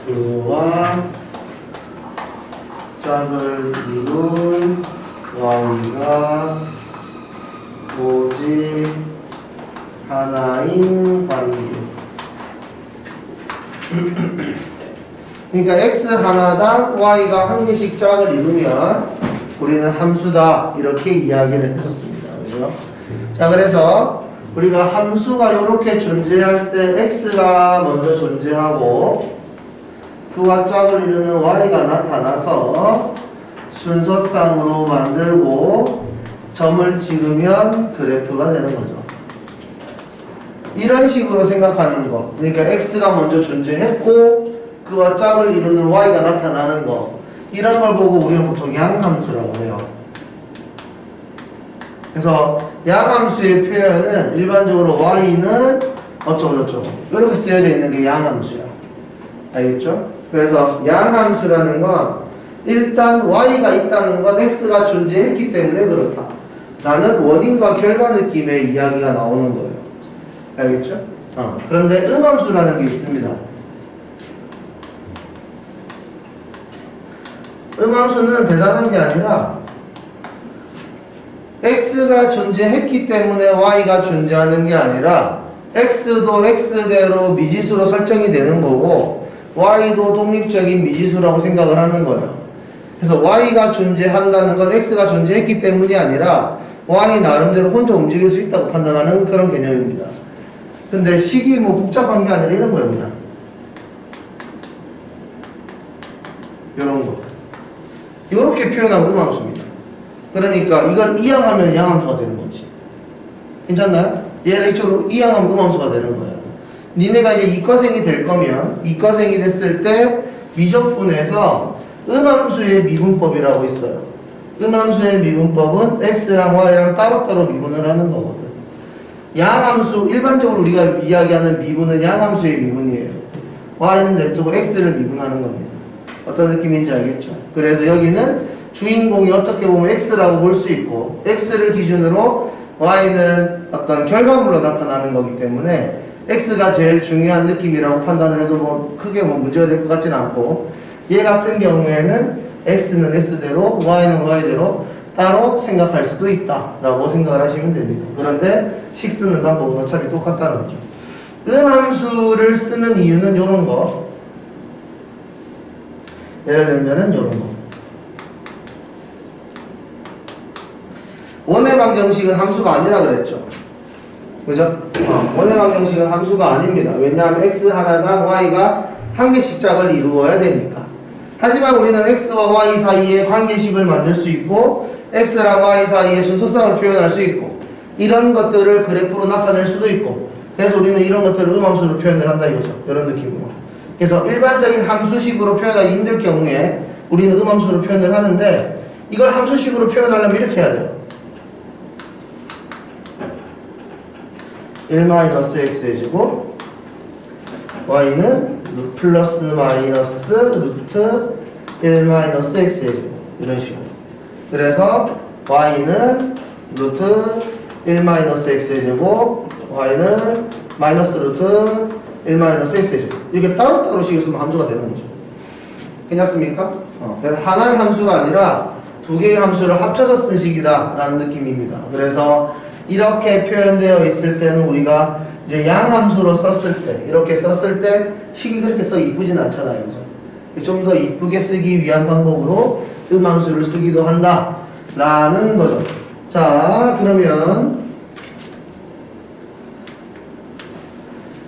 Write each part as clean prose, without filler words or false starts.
그와 짝을 이룬 y가 오직 하나인 관계. 그러니까 x 하나당 y가 한 개씩 짝을 이루면 우리는 함수다 이렇게 이야기를 했었습니다. 그죠? 자, 그래서 우리가 함수가 이렇게 존재할 때 x가 먼저 존재하고 그와 짝을 이루는 y가 나타나서 순서상으로 만들고 점을 찍으면 그래프가 되는 거죠. 이런 식으로 생각하는 거. 그러니까 x가 먼저 존재했고 그와 짝을 이루는 y가 나타나는 거. 이런 걸 보고 우리는 보통 양함수라고 해요. 그래서 양함수의 표현은 일반적으로 y는 어쩌고저쩌고 이렇게 쓰여져 있는 게 양함수야. 알겠죠? 그래서 양함수라는 건 일단 y가 있다는 건 x가 존재했기 때문에 그렇다. 나는 원인과 결과 느낌의 이야기가 나오는 거예요. 알겠죠? 그런데 음함수라는 게 있습니다. 음함수는 대단한 게 아니라 x가 존재했기 때문에 y가 존재하는 게 아니라 x도 x대로 미지수로 설정이 되는 거고 y도 독립적인 미지수라고 생각을 하는 거예요. 그래서 y가 존재한다는 건 x가 존재했기 때문이 아니라 y 나름대로 혼자 움직일 수 있다고 판단하는 그런 개념입니다. 근데 식이 뭐 복잡한 게 아니라 이런 거예요. 그냥 이런 거 이렇게 표현하면 음함수입니다. 그러니까 이걸 이항하면 양함수가 되는 거지. 괜찮나요? 얘를 이쪽으로 이항하면 음함수가 되는 거예요. 니네가 이제 이과생이 될 거면 이과생이 됐을 때 미적분에서 음함수의 미분법이라고 있어요. 음함수의 미분법은 x랑 y랑 따로따로 미분을 하는 거거든. 양함수, 일반적으로 우리가 이야기하는 미분은 양함수의 미분이에요. y는 냅두고 x를 미분하는 겁니다. 어떤 느낌인지 알겠죠? 그래서 여기는 주인공이 어떻게 보면 x라고 볼 수 있고 x를 기준으로 y는 어떤 결과물로 나타나는 거기 때문에 x가 제일 중요한 느낌이라고 판단을 해도 뭐 크게 뭐 문제가 될 것 같진 않고 얘 같은 경우에는 x는 x대로 y는 y대로 따로 생각할 수도 있다라고 생각을 하시면 됩니다. 그런데 식 쓰는 방법은 어차피 똑같다는 거죠. 음함수를 쓰는 이유는 이런 거. 예를 들면은 이런 거. 원의 방정식은 함수가 아니라 그랬죠. 그죠? 원의 방정식은 함수가 아닙니다. 왜냐하면 x 하나당 y가 한 개씩 짝을 이루어야 되니까. 하지만 우리는 x와 y 사이에 관계식을 만들 수 있고 x랑 y 사이에 순서상을 표현할 수 있고 이런 것들을 그래프로 나타낼 수도 있고 그래서 우리는 이런 것들을 음함수로 표현을 한다 이거죠. 이런 느낌으로. 그래서 일반적인 함수식으로 표현하기 힘들 경우에 우리는 음함수로 표현을 하는데 이걸 함수식으로 표현하려면 이렇게 해야 돼요. 1-x의 제곱 y는 플러스 마이너스 루트 1-x의 제곱 이런 식으로. 그래서 y는 루트 1-x의 제곱 y는 마이너스 루트 1-x의 제곱 이렇게 따로따로 식을 쓰면 함수가 되는 거죠. 괜찮습니까? 그래서 하나의 함수가 아니라 두 개의 함수를 합쳐서 쓴 식이다 라는 느낌입니다. 그래서 이렇게 표현되어 있을 때는 우리가 이제 양함수로 썼을 때 이렇게 썼을 때 식이 그렇게 썩 이쁘진 않잖아요. 좀 더 이쁘게 쓰기 위한 방법으로 음함수를 쓰기도 한다 라는 거죠. 자, 그러면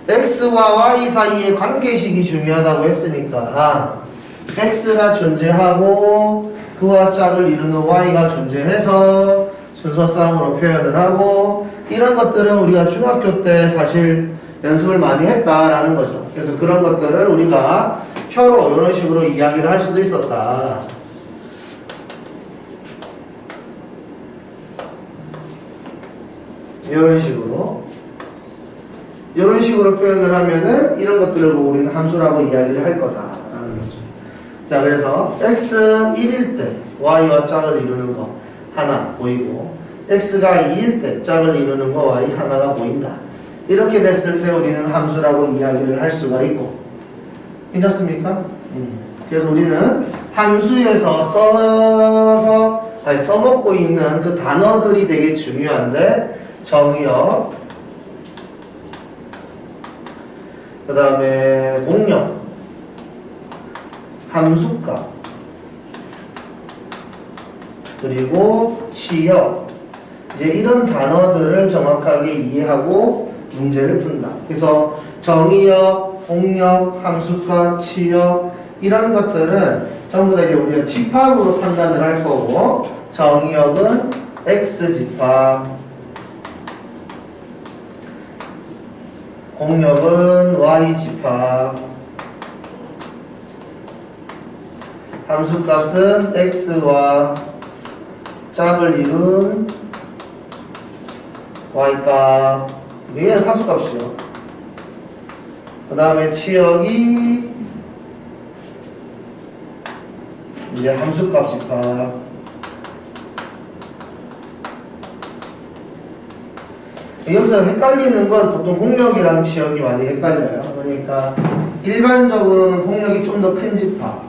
x와 y 사이의 관계식이 중요하다고 했으니까 x가 존재하고 그와 짝을 이루는 y가 존재해서 순서상으로 표현을 하고 이런 것들은 우리가 중학교 때 사실 연습을 많이 했다라는 거죠. 그래서 그런 것들을 우리가 표로 이런 식으로 이야기를 할 수도 있었다. 이런 식으로 표현을 하면은 이런 것들을 보고 우리는 함수라고 이야기를 할 거다라는 거죠. 자, 그래서 x 1일 때 y와 짝을 이루는 거 하나 보이고 x가 2일 때 짝을 이루는 거 y 하나가 보인다. 이렇게 됐을 때 우리는 함수라고 이야기를 할 수가 있고 괜찮습니까? 그래서 우리는 함수에서 써먹고 있는 그 단어들이 되게 중요한데, 정의역, 그 다음에 공역, 함수값, 그리고 치역, 이제 이런 단어들을 정확하게 이해하고 문제를 푼다. 그래서 정의역, 공역, 함수값, 치역 이런 것들은 전부 다 이제 우리가 집합으로 판단을 할 거고, 정의역은 X 집합, 공역은 Y 집합, 함수값은 X와 짝을 이룬 Y값, 얘는 상수값이죠. 그 다음에 치역이 이제 함수값 집합. 여기서 헷갈리는 건 보통 공역이랑 치역이 많이 헷갈려요. 그러니까 일반적으로는 공역이 좀 더 큰 집합,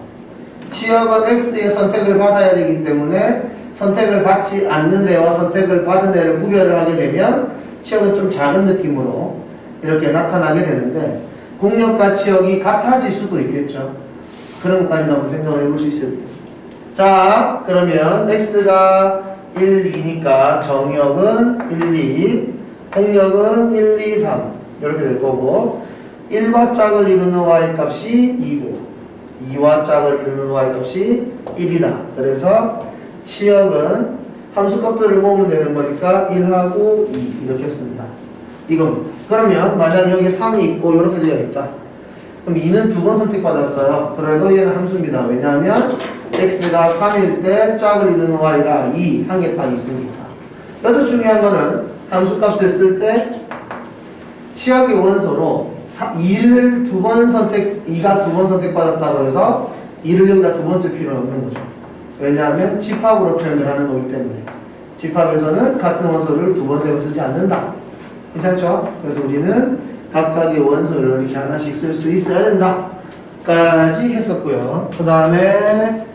치역은 X의 선택을 받아야 되기 때문에 선택을 받지 않는 애와 선택을 받은 애를 구별을 하게 되면 치역은 좀 작은 느낌으로 이렇게 나타나게 되는데, 공역과 치역이 같아질 수도 있겠죠. 그런 것까지도 한번 생각을 해볼 수 있어요. 자, 그러면 X가 1, 2니까 정역은 1, 2, 공역은 1, 2, 3 이렇게 될 거고, 1과 짝을 이루는 Y값이 2고 2와 짝을 이루는 Y값이 1이다. 그래서 치역은 함수값들을 모으면 되는 거니까 1하고 2 이렇게 했습니다. 이건 그러면 만약 여기 3이 있고 이렇게 되어 있다. 그럼 2는 두 번 선택받았어요. 그래도 얘는 함수입니다. 왜냐하면 X가 3일 때 짝을 이루는 Y가 2, 한 개 딱 있으니까. 여기서 중요한 거는 함수값을 쓸 때 치역의 원소로 2를 두 번 선택, 2가 두 번 선택받았다고 해서 2를 여기다 두 번 쓸 필요는 없는 거죠. 왜냐하면 집합으로 표현을 하는 거기 때문에. 집합에서는 같은 원소를 두 번, 세 번 쓰지 않는다. 괜찮죠? 그래서 우리는 각각의 원소를 이렇게 하나씩 쓸 수 있어야 된다 까지 했었고요. 그 다음에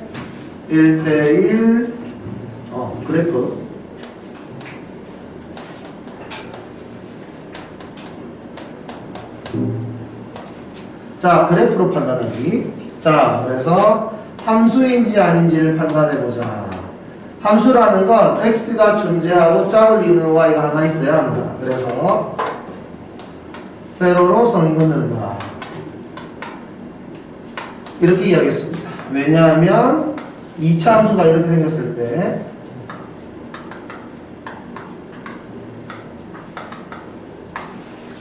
1대1 그래프. 자, 그래프로 판단하기. 자, 그래서 함수인지 아닌지를 판단해보자. 함수라는 건 X가 존재하고 짝을 이루는 Y가 하나 있어야 한다. 그래서 세로로 선 긋는다. 이렇게 이야기했습니다. 왜냐하면 2차 함수가 이렇게 생겼을 때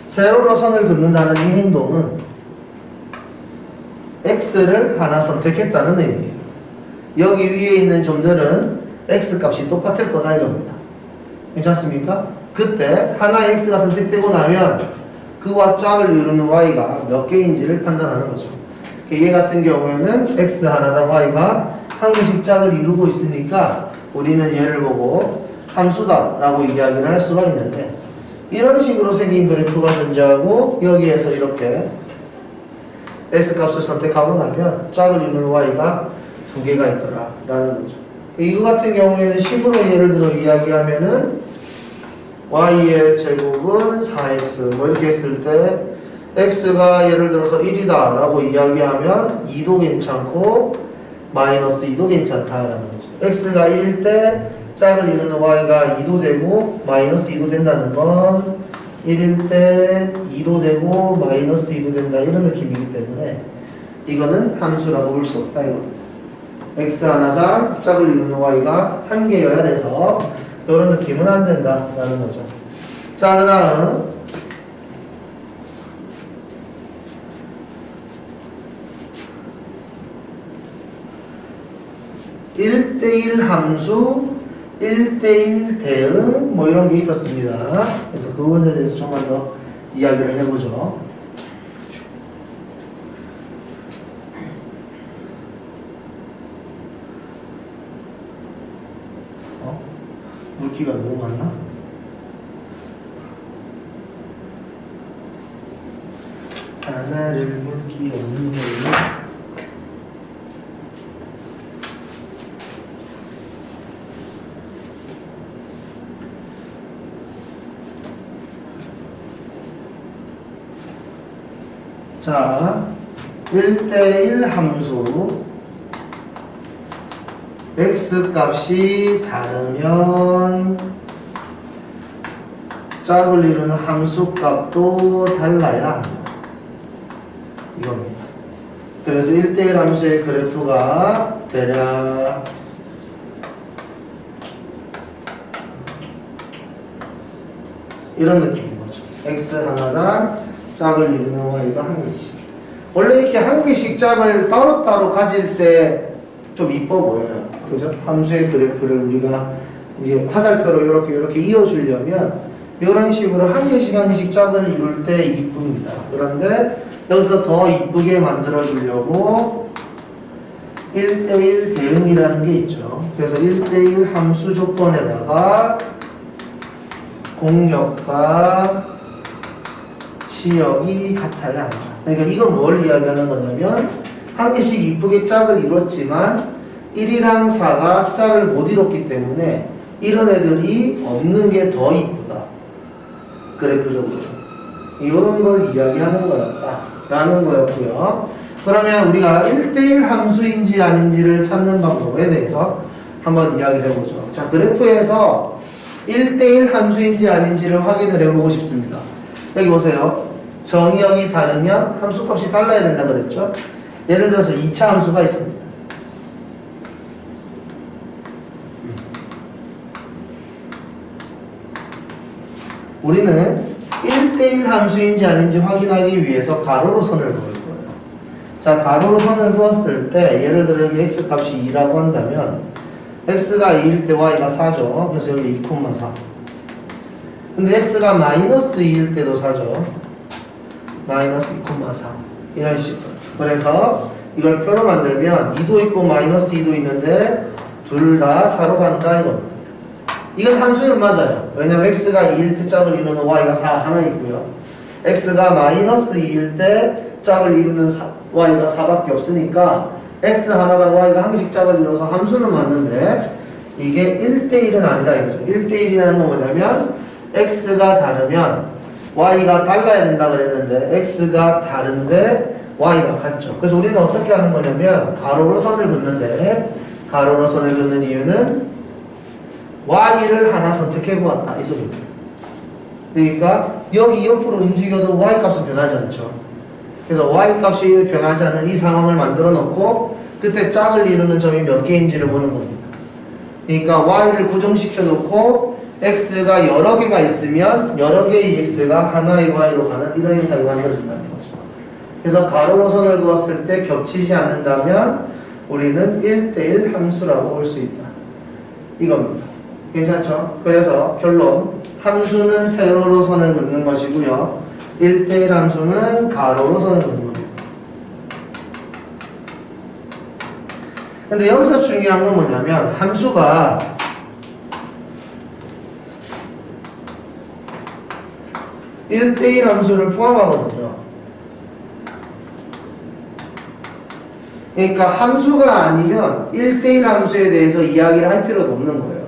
세로로 선을 긋는다는 이 행동은 X를 하나 선택했다는 의미예요. 여기 위에 있는 점들은 X값이 똑같을 거다 이겁니다. 괜찮습니까? 그때 하나의 X가 선택되고 나면 그와 짝을 이루는 Y가 몇 개인지를 판단하는 거죠. 얘 같은 경우에는 X 하나당 Y가 한 개씩 짝을 이루고 있으니까 우리는 얘를 보고 함수다 라고 이야기를 할 수가 있는데, 이런 식으로 생긴 그래프가 존재하고 여기에서 이렇게 X값을 선택하고 나면 짝을 이루는 Y가 두 개가 있더라 라는 거죠. 이거 같은 경우에는 10으로 예를 들어 이야기하면은 Y의 제곱은 4X 뭐 이렇게 했을 때 X가 예를 들어서 1이다 라고 이야기하면 2도 괜찮고 마이너스 2도 괜찮다라는 거죠. X가 1일 때 짝을 이루는 Y가 2도 되고 마이너스 2도 된다는 건 1일 때 2도 되고 마이너스 2도 된다 이런 느낌이기 때문에 이거는 함수라고 볼 수 없다 이겁니다. X 하나당 짝을 이루는 Y가 한 개여야 돼서 이런 느낌은 안 된다 라는 거죠. 자, 그 다음 1대1 함수, 1대1 대응 뭐 이런 게 있었습니다. 그래서 그것에 대해서 조금만 더 이야기를 해보죠. 물기가 너무 많나? 하나를 물기 없는 걸로. 자, 1대1 함수 x 값이 다르면 짝을 이루는 함수 값도 달라야 한다. 이겁니다. 그래서 1대1 함수의 그래프가 대략 이런 느낌인 거죠. x 하나당 짝을 이루는 y가 한 개씩. 원래 이렇게 한 개씩 짝을 따로따로 가질 때 좀 이뻐 보여요. 그죠? 함수의 그래프를 우리가 이제 화살표로 이렇게 이어주려면 이런 식으로 한 개씩 짝을 이룰 때 이쁩니다. 그런데 여기서 더 이쁘게 만들어 주려고 1대1 대응이라는 게 있죠. 그래서 1대1 함수 조건에다가 공역과 치역이 같아야 한다. 그러니까 이건 뭘 이야기하는 거냐면 한 개씩 이쁘게 짝을 이뤘지만 1이랑 4가 짝을 못 이뤘기 때문에 이런 애들이 없는 게 더 이쁘다. 그래프적으로. 이런 걸 이야기하는 거였다. 라는 거였고요. 그러면 우리가 1대1 함수인지 아닌지를 찾는 방법에 대해서 한번 이야기를 해보죠. 자, 그래프에서 1대1 함수인지 아닌지를 확인을 해보고 싶습니다. 여기 보세요. 정의역이 다르면 함수값이 달라야 된다 그랬죠? 예를 들어서 2차 함수가 있습니다. 우리는 1대1 함수인지 아닌지 확인하기 위해서 가로로 선을 그을 거예요. 자, 가로로 선을 그었을 때 예를 들어 여기 x값이 2라고 한다면 x가 2일 때 y가 4죠. 그래서 여기 2,4. 근데 x가 마이너스 2일 때도 4죠. 마이너스 2,4. 이런 식으로. 그래서 이걸 표로 만들면 2도 있고 마이너스 2도 있는데 둘 다 4로 간다 이겁니다. 이건 함수는 맞아요. 왜냐면 x가 2일 때 짝을 이루는 y가 4 하나 있고요. x가 마이너스 2일 때 짝을 이루는 y가 4밖에 없으니까 x 하나당 y가 한 개씩 짝을 이뤄서 함수는 맞는데 이게 1대1은 아니다 이거죠. 1대1이라는 건 뭐냐면 x가 다르면 y가 달라야 된다 그랬는데 x가 다른데 y가 같죠. 그래서 우리는 어떻게 하는 거냐면 가로로 선을 긋는데 가로로 선을 긋는 이유는 y를 하나 선택해 보았다 이 소리입니다. 그러니까 여기 옆으로 움직여도 y 값은 변하지 않죠. 그래서 y 값이 변하지 않는 이 상황을 만들어 놓고 그때 짝을 이루는 점이 몇 개인지를 보는 겁니다. 그러니까 y를 고정시켜 놓고 x가 여러 개가 있으면 여러 개의 x가 하나의 y로 가는 이런 현상이 만들어진다는 거죠. 그래서 가로로 선을 그었을 때 겹치지 않는다면 우리는 1대1 함수라고 볼 수 있다. 이겁니다. 괜찮죠? 그래서 결론 함수는 세로로 선을 긋는 것이고요. 1대1 함수는 가로로 선을 긋는 겁니다. 근데 여기서 중요한 건 뭐냐면 함수가 (1대1) 함수를 포함하거든요. 그러니까 함수가 아니면 1대1 함수에 대해서 이야기를 할 필요도 없는 거예요.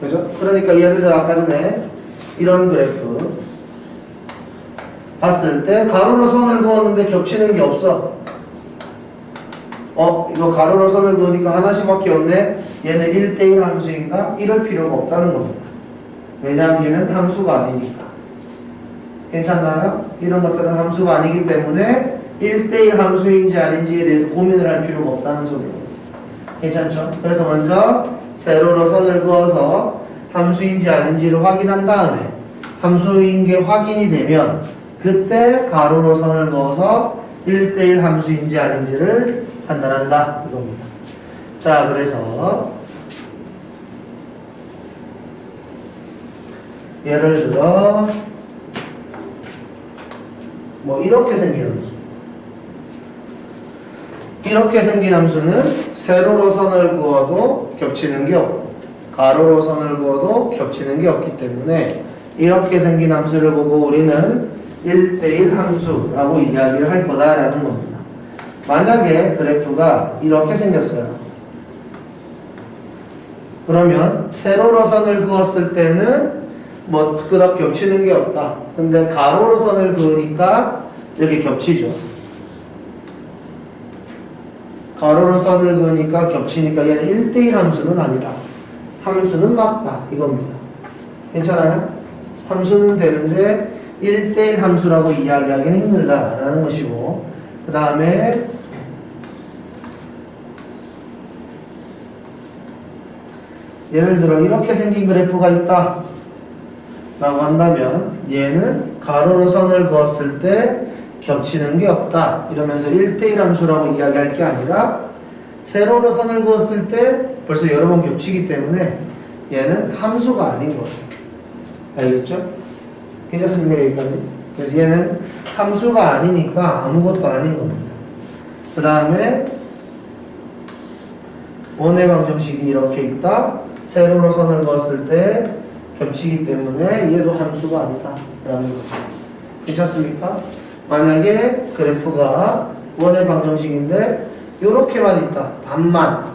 그죠? 그러니까 예를 들어 아까 전에 이런 그래프 봤을 때 가로로 선을 그었는데 겹치는 게 없어. 이거 가로로 선을 그으니까 하나씩밖에 없네. 얘는 1대1 함수인가? 이럴 필요가 없다는 겁니다. 왜냐하면 얘는 함수가 아니니까. 괜찮나요? 이런 것들은 함수가 아니기 때문에 1대1 함수인지 아닌지에 대해서 고민을 할 필요가 없다는 소리입니다. 괜찮죠? 그래서 먼저 세로로 선을 그어서 함수인지 아닌지를 확인한 다음에 함수인 게 확인이 되면 그때 가로로 선을 그어서 1대1 함수인지 아닌지를 판단한다 이겁니다. 자, 그래서 예를 들어 뭐 이렇게 생긴 함수, 이렇게 생긴 함수는 세로로 선을 그어도 겹치는 게 없고 가로로 선을 그어도 겹치는 게 없기 때문에 이렇게 생긴 함수를 보고 우리는 1대1 함수라고 이야기를 할 거다라는 겁니다. 만약에 그래프가 이렇게 생겼어요. 그러면 세로로 선을 그었을 때는 뭐 그닥 겹치는 게 없다. 근데 가로로 선을 그으니까 이렇게 겹치죠. 가로로 선을 그으니까 겹치니까 얘는 1대1 함수는 아니다. 함수는 맞다. 이겁니다. 괜찮아요? 함수는 되는데 1대1 함수라고 이야기하기는 힘들다라는 것이고, 그 다음에 예를 들어 이렇게 생긴 그래프가 있다 라고 한다면 얘는 가로로 선을 그었을 때 겹치는 게 없다 이러면서 1대1 함수라고 이야기할 게 아니라 세로로 선을 그었을 때 벌써 여러 번 겹치기 때문에 얘는 함수가 아닌 거예요. 알겠죠? 괜찮습니까? 여기까지? 그래서 얘는 함수가 아니니까 아무것도 아닌 겁니다. 그 다음에 원의 방정식이 이렇게 있다. 세로로 선을 그었을 때 겹치기 때문에 얘도 함수가 아니다 라는 거죠. 괜찮습니까? 만약에 그래프가 원의 방정식인데 요렇게만 있다. 반만.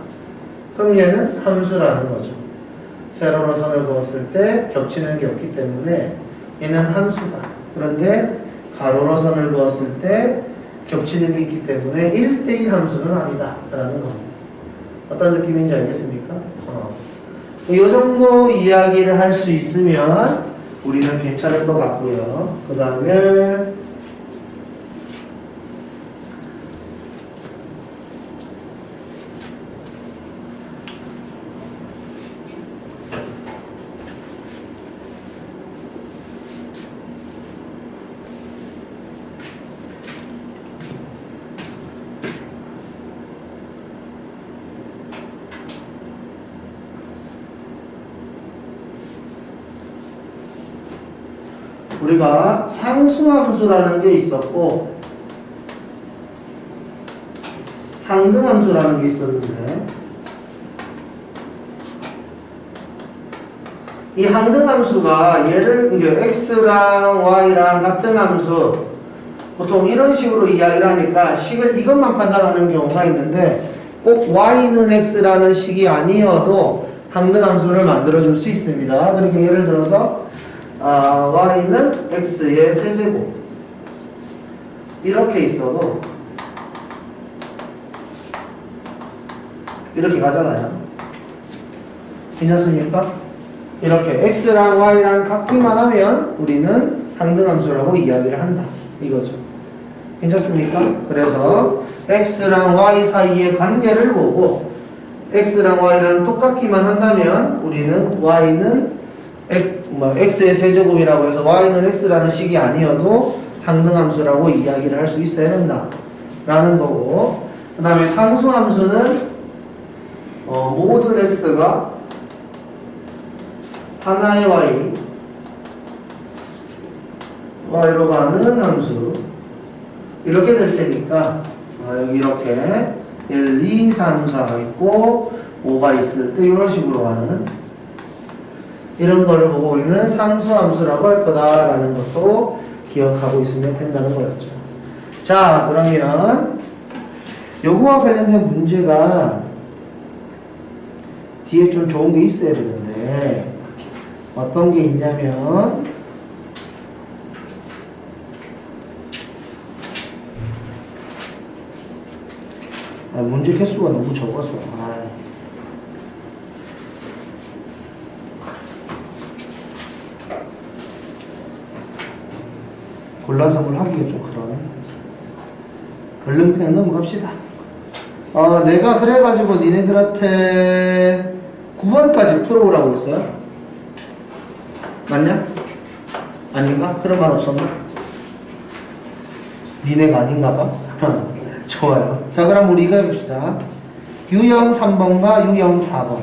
그럼 얘는 함수라는 거죠. 세로로 선을 그었을 때 겹치는 게 없기 때문에 얘는 함수다. 그런데 가로로 선을 그었을 때 겹치는 게 있기 때문에 1대1 함수는 아니다 라는 겁니다. 어떤 느낌인지 알겠습니까? 이 정도 이야기를 할 수 있으면 우리는 괜찮을 것 같고요. 그 다음에 우리가 상수함수라는 게 있었고 항등함수라는 게 있었는데 이 항등함수가 얘를 x랑 y랑 같은 함수 보통 이런 식으로 이야기를 하니까 식을 이것만 판단하는 경우가 있는데 꼭 y는 x라는 식이 아니어도 항등함수를 만들어줄 수 있습니다. 그러니까 예를 들어서 y는 x의 세제곱 이렇게 있어도 이렇게 가잖아요. 괜찮습니까? 이렇게 x랑 y랑 같기만 하면 우리는 항등함수라고 이야기를 한다 이거죠. 괜찮습니까? 그래서 x랑 y 사이의 관계를 보고 x랑 y랑 똑같기만 한다면 우리는 y는 x의 세제곱이라고 해서 y는 x라는 식이 아니어도 항등함수라고 이야기를 할 수 있어야 된다 라는 거고, 그 다음에 상수함수는 모든 x가 하나의 y로 가는 함수 이렇게 될 테니까 여기 이렇게 1, 2, 3, 4가 있고 5가 있을 때 이런 식으로 가는 이런 거를 보고 우리는 상수함수라고 할 거다라는 것도 기억하고 있으면 된다는 거였죠. 자, 그러면 요거와 관련된 문제가 뒤에 좀 좋은 게 있어야 되는데 어떤 게 있냐면 문제 개수가 너무 적어서 골라서 뭘 하기가 좀 그러네. 얼른 그냥 넘어갑시다. 내가 그래가지고 니네들한테 9번까지 풀어오라고 했어요? 맞냐? 아닌가? 그런 말 없었나? 니네가 아닌가 봐? 좋아요. 자, 그럼 우리 이거 해봅시다. 유형 3번과 유형 4번.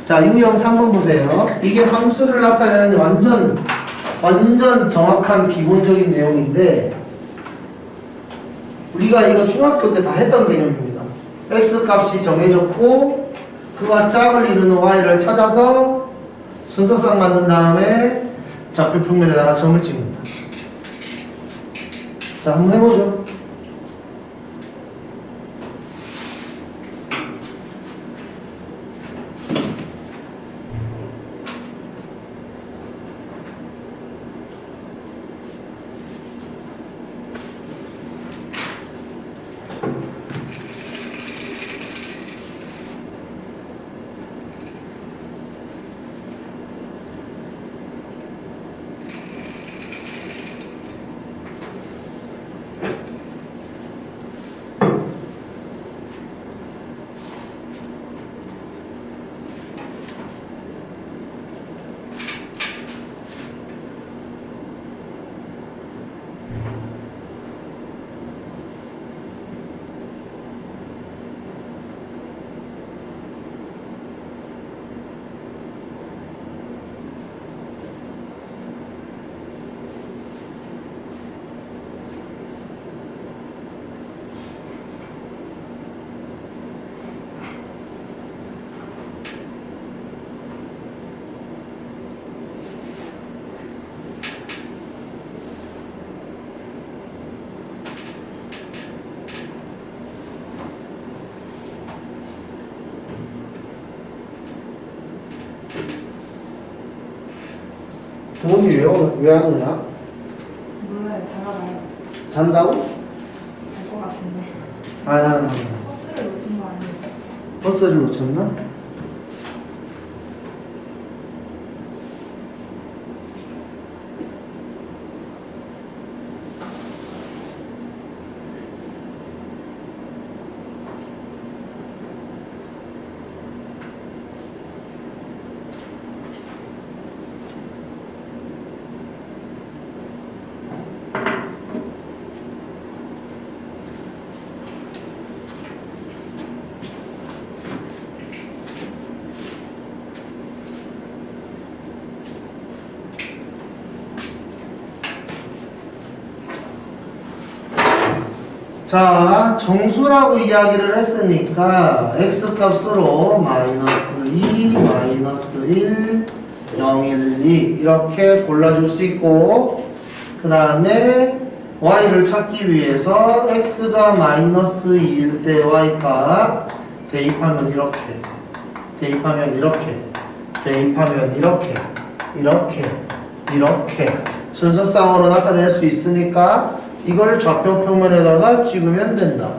자, 유형 3번 보세요. 이게 함수를 나타내는 완전 정확한 기본적인 내용인데 우리가 이거 중학교 때 다 했던 개념입니다. x값이 정해졌고 그와 짝을 이루는 y를 찾아서 순서상 만든 다음에 좌표 평면에다가 점을 찍는다. 자, 한번 해보죠. 돈이 왜 안 오냐? 몰라요. 자라나요. 잔다고? 잘 것 같은데. 아, 버스를 놓친 거 아니에요? 버스를 놓쳤나? 자, 정수라고 이야기를 했으니까 x값으로 마이너스 2, 마이너스 1, 0, 1, 2 이렇게 골라줄 수 있고, 그 다음에 y를 찾기 위해서 x가 마이너스 2일 때 y값 대입하면 이렇게, 대입하면 이렇게, 대입하면 이렇게, 이렇게, 이렇게 순서상으로 나타낼 수 있으니까 이걸 좌표 평면에다가 찍으면 된다.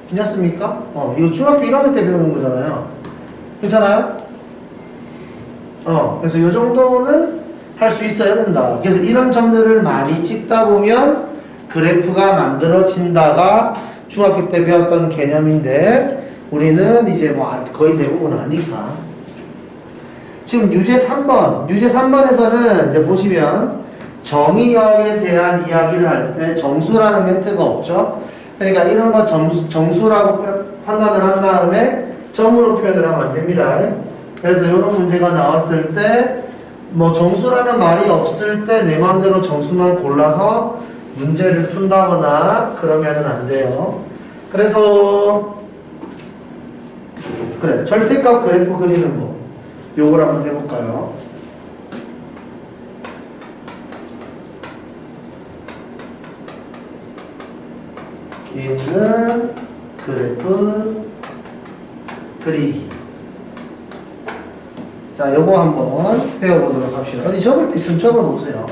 괜찮습니까? 이거 중학교 1학년 때 배우는 거잖아요. 괜찮아요? 그래서 이 정도는 할 수 있어야 된다. 그래서 이런 점들을 많이 찍다 보면 그래프가 만들어진다가 중학교 때 배웠던 개념인데 우리는 이제 뭐 거의 대부분 아니까. 지금 유제 3번에서는 이제 보시면 정의역에 대한 이야기를 할 때 정수라는 멘트가 없죠. 그러니까 이런 거 정수라고 판단을 한 다음에 점으로 표현을 하면 안 됩니다. 그래서 이런 문제가 나왔을 때 뭐 정수라는 말이 없을 때 내 마음대로 정수만 골라서 문제를 푼다거나 그러면은 안 돼요. 그래서 그래, 절대값 그래프 그리는 거 요걸 한번 해볼까요? 있는 그래프 그리기. 자, 요거 한번 배워보도록 합시다. 어디 적을 때 있으면 적어놓으세요.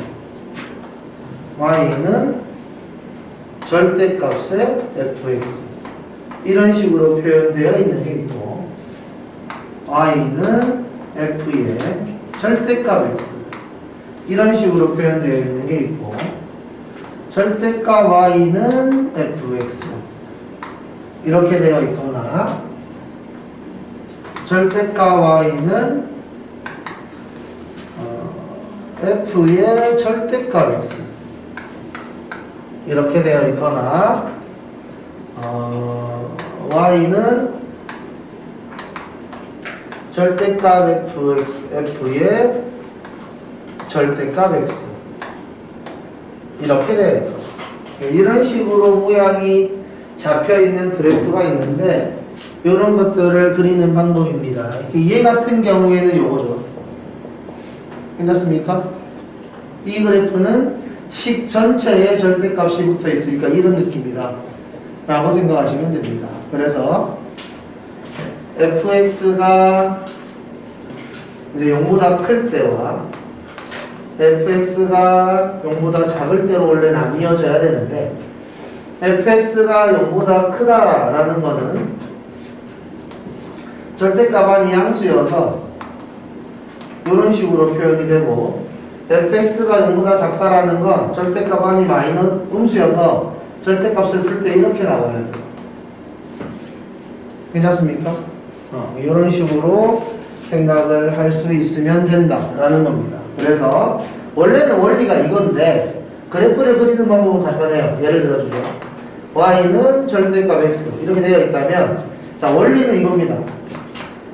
y는 절대값의 fx 이런 식으로 표현되어 있는 게 있고, y는 f의 절대값 x 이런 식으로 표현되어 있는 게 있고, 절대값 y는 fx 이렇게 되어 있거나, 절대값 y는 f의 절대값 x 이렇게 되어 있거나, y는 절대값 f의 절대값 x 이렇게 되어 있고, 이런 식으로 모양이 잡혀있는 그래프가 있는데 이런 것들을 그리는 방법입니다. 얘 같은 경우에는 요거죠. 괜찮습니까? 이 그래프는 식 전체에 절대값이 붙어 있으니까 이런 느낌이다 라고 생각하시면 됩니다. 그래서 fx가 이제 0보다 클 때와 fx가 0보다 작을 때로 원래 나뉘어져야 되는데 fx가 0보다 크다라는 거는 절대값이 양수여서 이런 식으로 표현이 되고 fx가 0보다 작다라는 건 절대값이 마이너스 음수여서 절대값을 풀 때 이렇게 나와야 돼요. 괜찮습니까? 이런 식으로 생각을 할 수 있으면 된다라는 겁니다. 그래서 원래는 원리가 이건데 그래프를 그리는 방법은 간단해요. 예를 들어주죠. y는 절대값 x 이렇게 되어 있다면 자 원리는 이겁니다.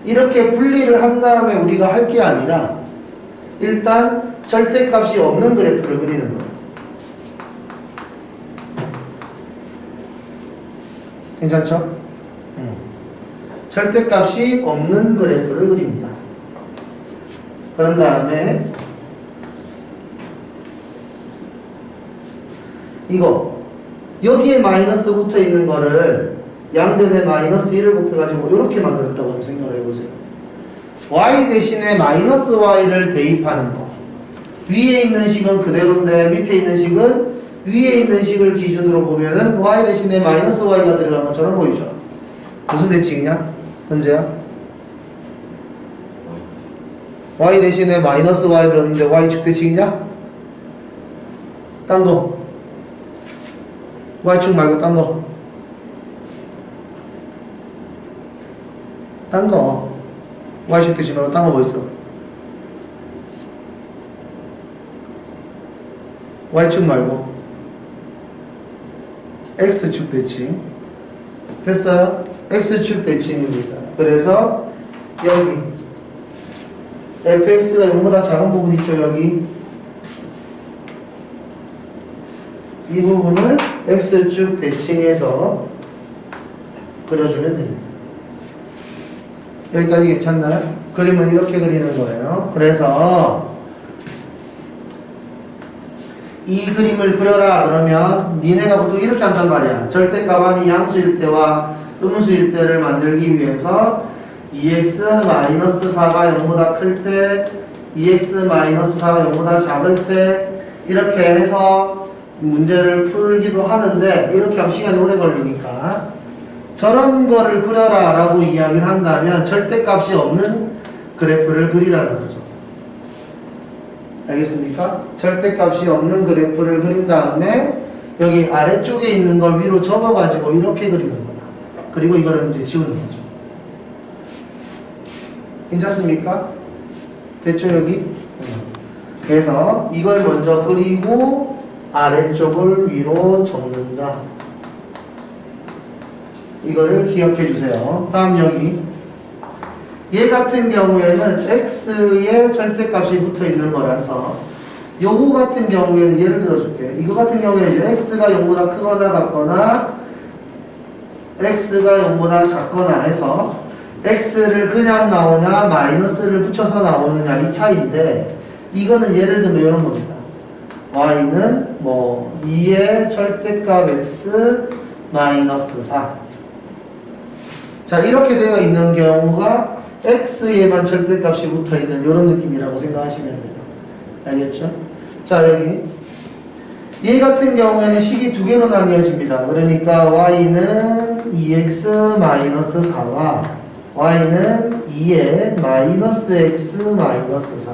이렇게 분리를 한 다음에 우리가 할 게 아니라 일단 절대값이 없는 그래프를 그리는 거예요. 괜찮죠? 절대값이 없는 그래프를 그립니다. 그런 다음에 이거 여기에 마이너스 붙어 있는 거를 양변에 마이너스 1을 곱해가지고 이렇게 만들었다고 한번 생각을 해보세요. y 대신에 마이너스 y를 대입하는 거. 위에 있는 식은 그대로인데 밑에 있는 식은 위에 있는 식을 기준으로 보면은 y 대신에 마이너스 y가 들어간 것처럼 보이죠. 무슨 대칭이냐? 현재야? y 대신에 마이너스 y 들었는데 y축 대칭이냐? 딴 거. y축 말고 딴 거. 딴 거. y축 대칭 말고 딴 거 뭐 있어? y축 말고 x축 대칭. 됐어요? x축 대칭입니다. 그래서 여기 fx가 0보다 작은 부분 있죠. 여기 이 부분을 x축 대칭해서 그려주면 됩니다. 여기까지 괜찮나요? 그림은 이렇게 그리는 거예요. 그래서 이 그림을 그려라 그러면 니네가 보통 이렇게 한단 말이야. 절대값이 양수일 때와 음수일 때를 만들기 위해서 2x-4가 0보다 클 때 2x-4가 0보다 작을 때 이렇게 해서 문제를 풀기도 하는데 이렇게 하면 시간이 오래 걸리니까 저런 거를 그려라 라고 이야기를 한다면 절대값이 없는 그래프를 그리라는 거죠. 알겠습니까? 절대값이 없는 그래프를 그린 다음에 여기 아래쪽에 있는 걸 위로 접어가지고 이렇게 그리는 거다. 그리고 이거를 이제 지우는 거죠. 괜찮습니까? 됐죠 여기? 그래서 이걸 먼저 그리고 아래쪽을 위로 접는다. 이거를 기억해 주세요. 다음 여기 얘 같은 경우에는 x의 절대값이 붙어 있는 거라서 요거 같은 경우에는 예를 들어줄게. 이거 같은 경우에는 이제 x가 0보다 크거나 같거나 x가 0보다 작거나 해서 x를 그냥 나오냐 마이너스를 붙여서 나오느냐 이 차이인데 이거는 예를 들면 이런 겁니다. y는 뭐 2의 절대값 x 마이너스 4. 자 이렇게 되어 있는 경우가 x에만 절대값이 붙어있는 이런 느낌이라고 생각하시면 돼요. 알겠죠? 자 여기 얘 같은 경우에는 식이 두 개로 나뉘어집니다. 그러니까 y는 2x-4와 y는 2의 마이너스 x 마이너스 4.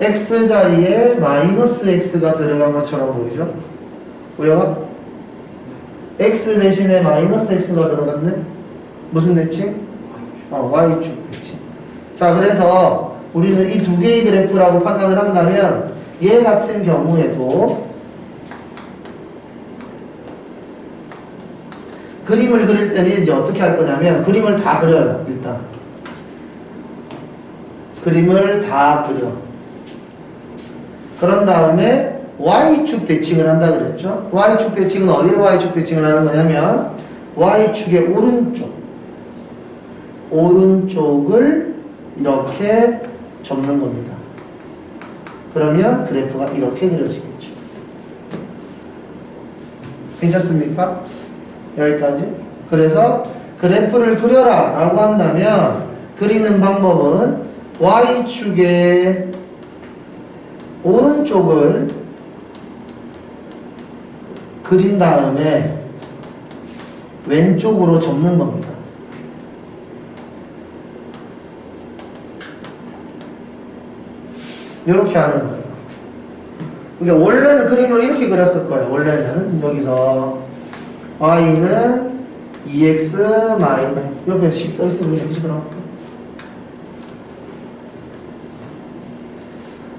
x 자리에 마이너스 x가 들어간 것처럼 보이죠? 우영아? x 대신에 마이너스 x가 들어갔네? 무슨 대칭? y축 대칭. 자 그래서 우리는 이 두 개의 그래프라고 판단을 한다면 얘 같은 경우에도 그림을 그릴 때는 이제 어떻게 할 거냐면 그림을 다 그려요. 일단 그림을 다 그려. 그런 다음에 y축 대칭을 한다 그랬죠. y축 대칭은 어디로 y축 대칭을 하는 거냐면 y축의 오른쪽을 이렇게 접는 겁니다. 그러면 그래프가 이렇게 그려지겠죠. 괜찮습니까? 여기까지. 그래서 그래프를 그려라 라고 한다면 그리는 방법은 Y축의 오른쪽을 그린 다음에 왼쪽으로 접는 겁니다. 이렇게 하는 거예요. 그러니까 원래는 그림을 이렇게 그렸을 거예요. 원래는 여기서 y는 2x 마이너스 옆에 식 써있으면 이렇게 그려볼게요.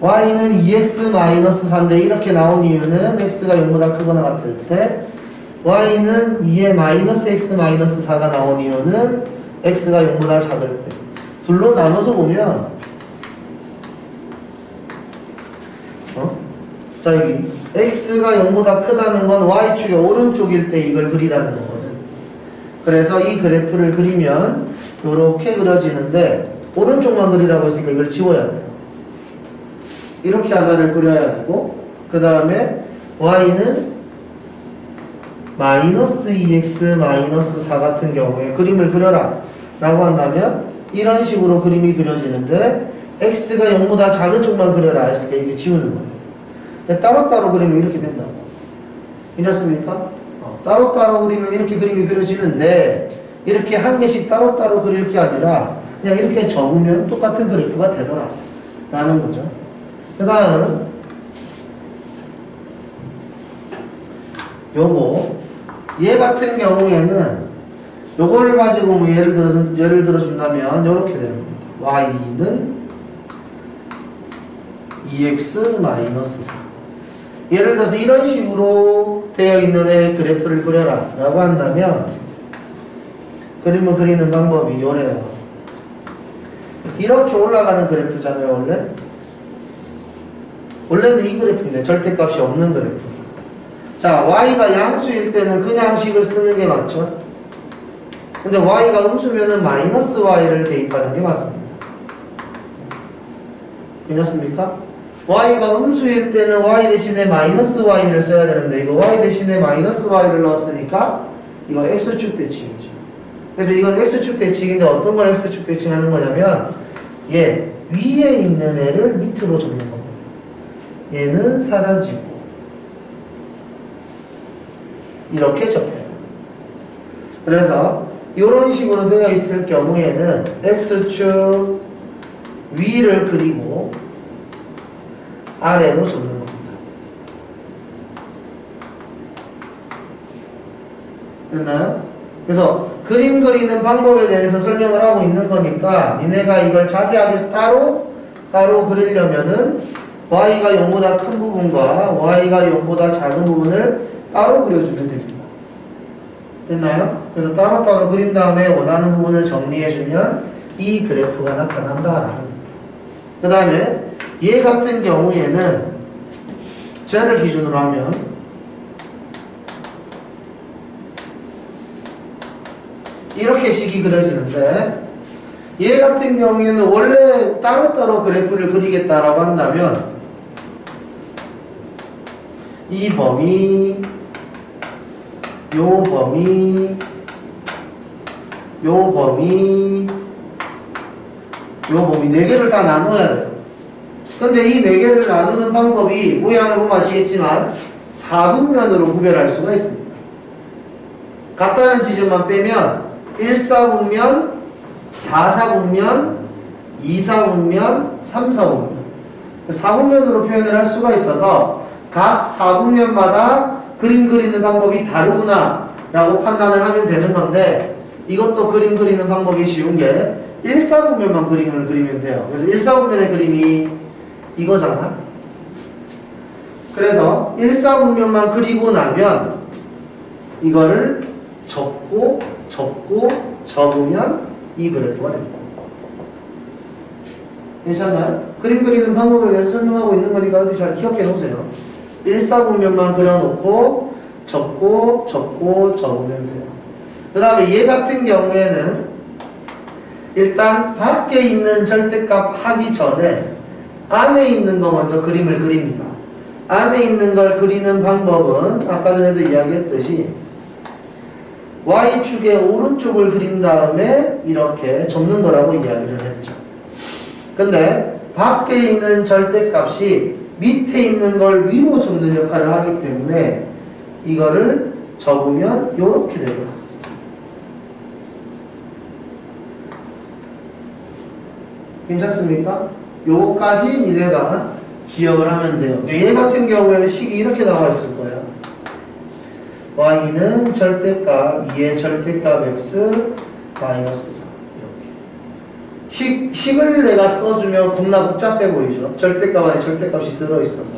y는 2x 마이너스 4인데 이렇게 나온 이유는 x가 0보다 크거나 같을 때 y는 2의 마이너스 x 마이너스 4가 나온 이유는 x가 0보다 작을 때 둘로 나눠서 보면 자 여기 x가 0보다 크다는 건 y축의 오른쪽일 때 이걸 그리라는 거거든. 그래서 이 그래프를 그리면 이렇게 그려지는데 오른쪽만 그리라고 했으니까 이걸 지워야 돼요. 이렇게 하나를 그려야 되고 그 다음에 y는 마이너스 2x 마이너스 4 같은 경우에 그림을 그려라 라고 한다면 이런 식으로 그림이 그려지는데 x가 0보다 작은 쪽만 그려라 했으니까 이렇게 지우는 거예요. 따로따로 그리면 이렇게 된다고. 괜찮습니까? 따로따로 그리면 이렇게 그림이 그려지는데 이렇게 한 개씩 따로따로 그릴 게 아니라 그냥 이렇게 적으면 똑같은 그래프가 되더라 라는 거죠. 그 다음 요거 얘 같은 경우에는 요거를 가지고 뭐 예를 들어준다면 요렇게 되는 겁니다. y는 2x 마이너스 4 예를 들어서 이런 식으로 되어 있는 애 그래프를 그려라 라고 한다면 그림을 그리는 방법이 요래요. 이렇게 올라가는 그래프잖아요. 원래는 이 그래프인데 절대값이 없는 그래프. 자 y가 양수일 때는 그냥 식을 쓰는 게 맞죠. 근데 y가 음수면은 마이너스 y를 대입하는 게 맞습니다. 괜찮습니까? y가 음수일 때는 y 대신에 마이너스 y를 써야 되는데 이거 y 대신에 마이너스 y를 넣었으니까 이거 x축 대칭이죠. 그래서 이건 x축 대칭인데 어떤 걸 x축 대칭하는 거냐면 얘 위에 있는 애를 밑으로 접는 겁니다. 얘는 사라지고 이렇게 접해요. 그래서 이런 식으로 되어 있을 경우에는 x축 위를 그리고 아래로 접는 겁니다. 됐나요? 그래서 그림 그리는 방법에 대해서 설명을 하고 있는 거니까 니네가 이걸 자세하게 따로 그리려면은 y가 0보다 큰 부분과 y가 0보다 작은 부분을 따로 그려주면 됩니다. 됐나요? 그래서 따로따로 그린 다음에 원하는 부분을 정리해주면 이 그래프가 나타난다. 그 다음에 얘 같은 경우에는 쟤를 기준으로 하면 이렇게 식이 그려지는데 얘 같은 경우에는 원래 따로따로 그래프를 그리겠다라고 한다면 이 범위 요 범위 요 범위 요 범위 4개를 다 나눠야 돼요. 근데 이 4개를 나누는 방법이 모양을 보면 아시겠지만 4분면으로 구별할 수가 있습니다. 같다는 지점만 빼면 1사분면, 4사분면, 2사분면, 3사분면 4분면으로 표현을 할 수가 있어서 각 4분면마다 그림 그리는 방법이 다르구나 라고 판단을 하면 되는 건데 이것도 그림 그리는 방법이 쉬운 게 1사분면만 그림을 그리면 돼요. 그래서 1사분면의 그림이 이거잖아. 그래서 1사분면만 그리고 나면 이거를 접고 접으면 이 그래프가 됩니다. 괜찮나요? 그림 그리는 방법에 대해서 설명하고 있는 거니까 어디 잘 기억해 놓으세요. 1사분면만 그려놓고 접고 접으면 돼요. 그 다음에 얘 같은 경우에는 일단 밖에 있는 절대값 하기 전에 안에 있는 거 먼저 그림을 그립니다. 안에 있는 걸 그리는 방법은 아까 전에도 이야기했듯이 Y축의 오른쪽을 그린 다음에 이렇게 접는 거라고 이야기를 했죠. 근데 밖에 있는 절대값이 밑에 있는 걸 위로 접는 역할을 하기 때문에 이거를 접으면 이렇게 되고요. 괜찮습니까? 요거까지 니네가 기억을 하면 돼요. 얘 같은 경우에는 식이 이렇게 나와 있을 거예요. y는 절대값 2의 절대값 x 마이너스 4 이렇게 식을 내가 써주면 겁나 복잡해 보이죠. 절대값 안에 절대값이 들어있어서.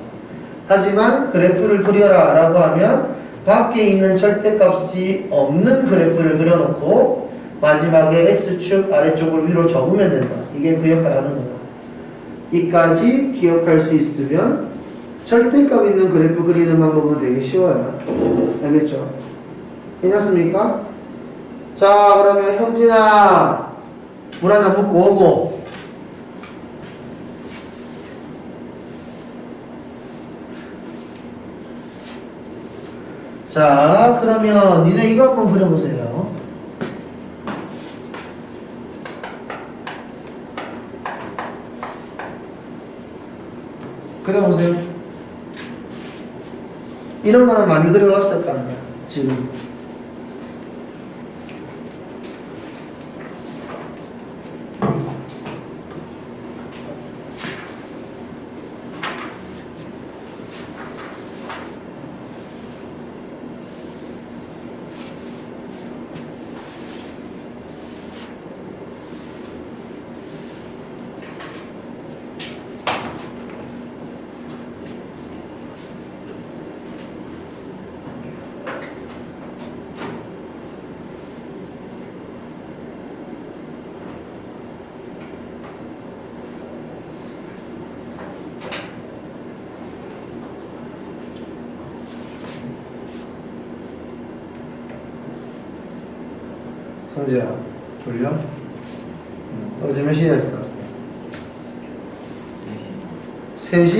하지만 그래프를 그려라 라고 하면 밖에 있는 절대값이 없는 그래프를 그려놓고 마지막에 x축 아래쪽을 위로 접으면 된다. 이게 그 역할을 하는 거다. 이까지 기억할 수 있으면 절대값 있는 그래프 그리는 방법은 되게 쉬워요. 알겠죠? 괜찮습니까? 자, 그러면 현진아 물 한잔 먹고 오고. 자, 그러면 니네 이거 한번 그려보세요. 그려보세요. 이런 거는 많이 그려왔을 거 아니야, 지금. 성재야, 졸려? 어제 몇 시에 잤어? 3시? 3시?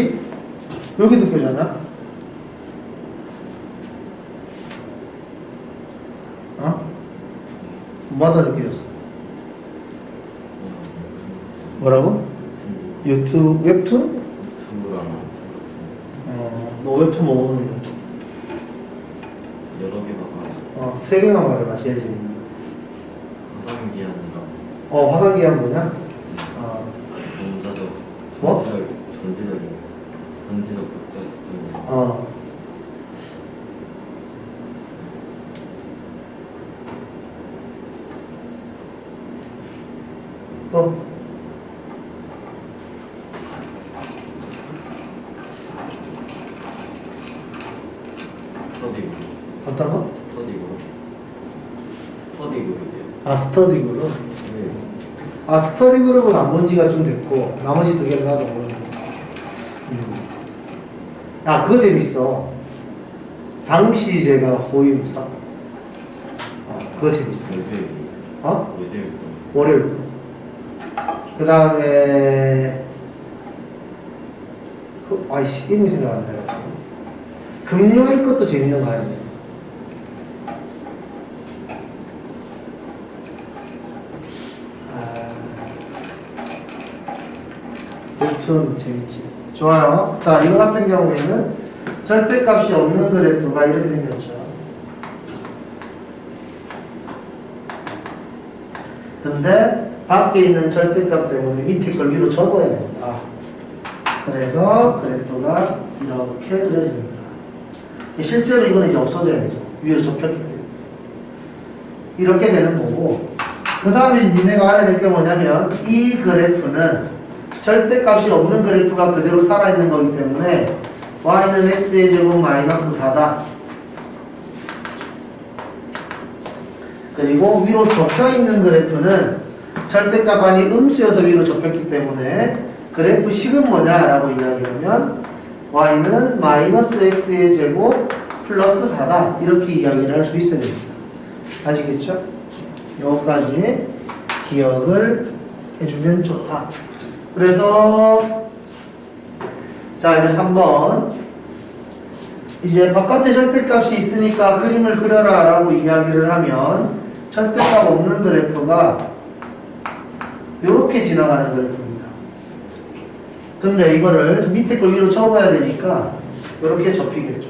왜 이렇게 늦게 자냐? 어? 뭐하다 늦게 잤어? 뭐라고? 유튜브, 웹툰? 너 웹툰 뭐 보는데? 여러 개 봐가지고 3개만 봐라, 제일 재밌는 화상기한이랑 화상기한 뭐냐? 전자적 뭐? 전지적 독자적 또? 스터디그룹 어떤 거? 스터디그룹이요. 스터디 그룹? 네. 스터디 그룹은 안 본 지가 좀 됐고 나머지 2개는 나도 모르는 거. 그거 재밌어. 장시제가 호위무사. 그거 재밌어. 월요일. 그 다음에 이름이 생각 안 나요. 금요일 것도 재밌는 거 아니에요? 웹툰 재밌지. 좋아요. 자, 이거 같은 경우에는 절대값이 없는 그래프가 이렇게 생겼죠. 근데 밖에 있는 절대값 때문에 밑에 걸 위로 접어야 됩니다. 그래서 그래프가 이렇게 그려집니다. 실제로 이거는 이제 없어져야죠. 위로 접혔기 때문에. 이렇게 되는 거고, 그 다음에 니네가 알아야 될 게 뭐냐면 이 그래프는 절대값이 없는 그래프가 그대로 살아있는 거기 때문에 y는 x의 제곱 마이너스 4다. 그리고 위로 접혀있는 그래프는 절대값 안이 음수여서 위로 접혔기 때문에 그래프 식은 뭐냐라고 이야기하면 y는 마이너스 x의 제곱 플러스 4다. 이렇게 이야기를 할 수 있어야 됩니다. 아시겠죠? 여기까지 기억을 해주면 좋다. 그래서 자, 이제 3번. 이제 바깥에 절대값이 있으니까 그림을 그려라 라고 이야기를 하면 절대값 없는 그래프가 이렇게 지나가는 그래프입니다. 근데 이거를 밑에 걸 위로 접어야 되니까 이렇게 접히겠죠.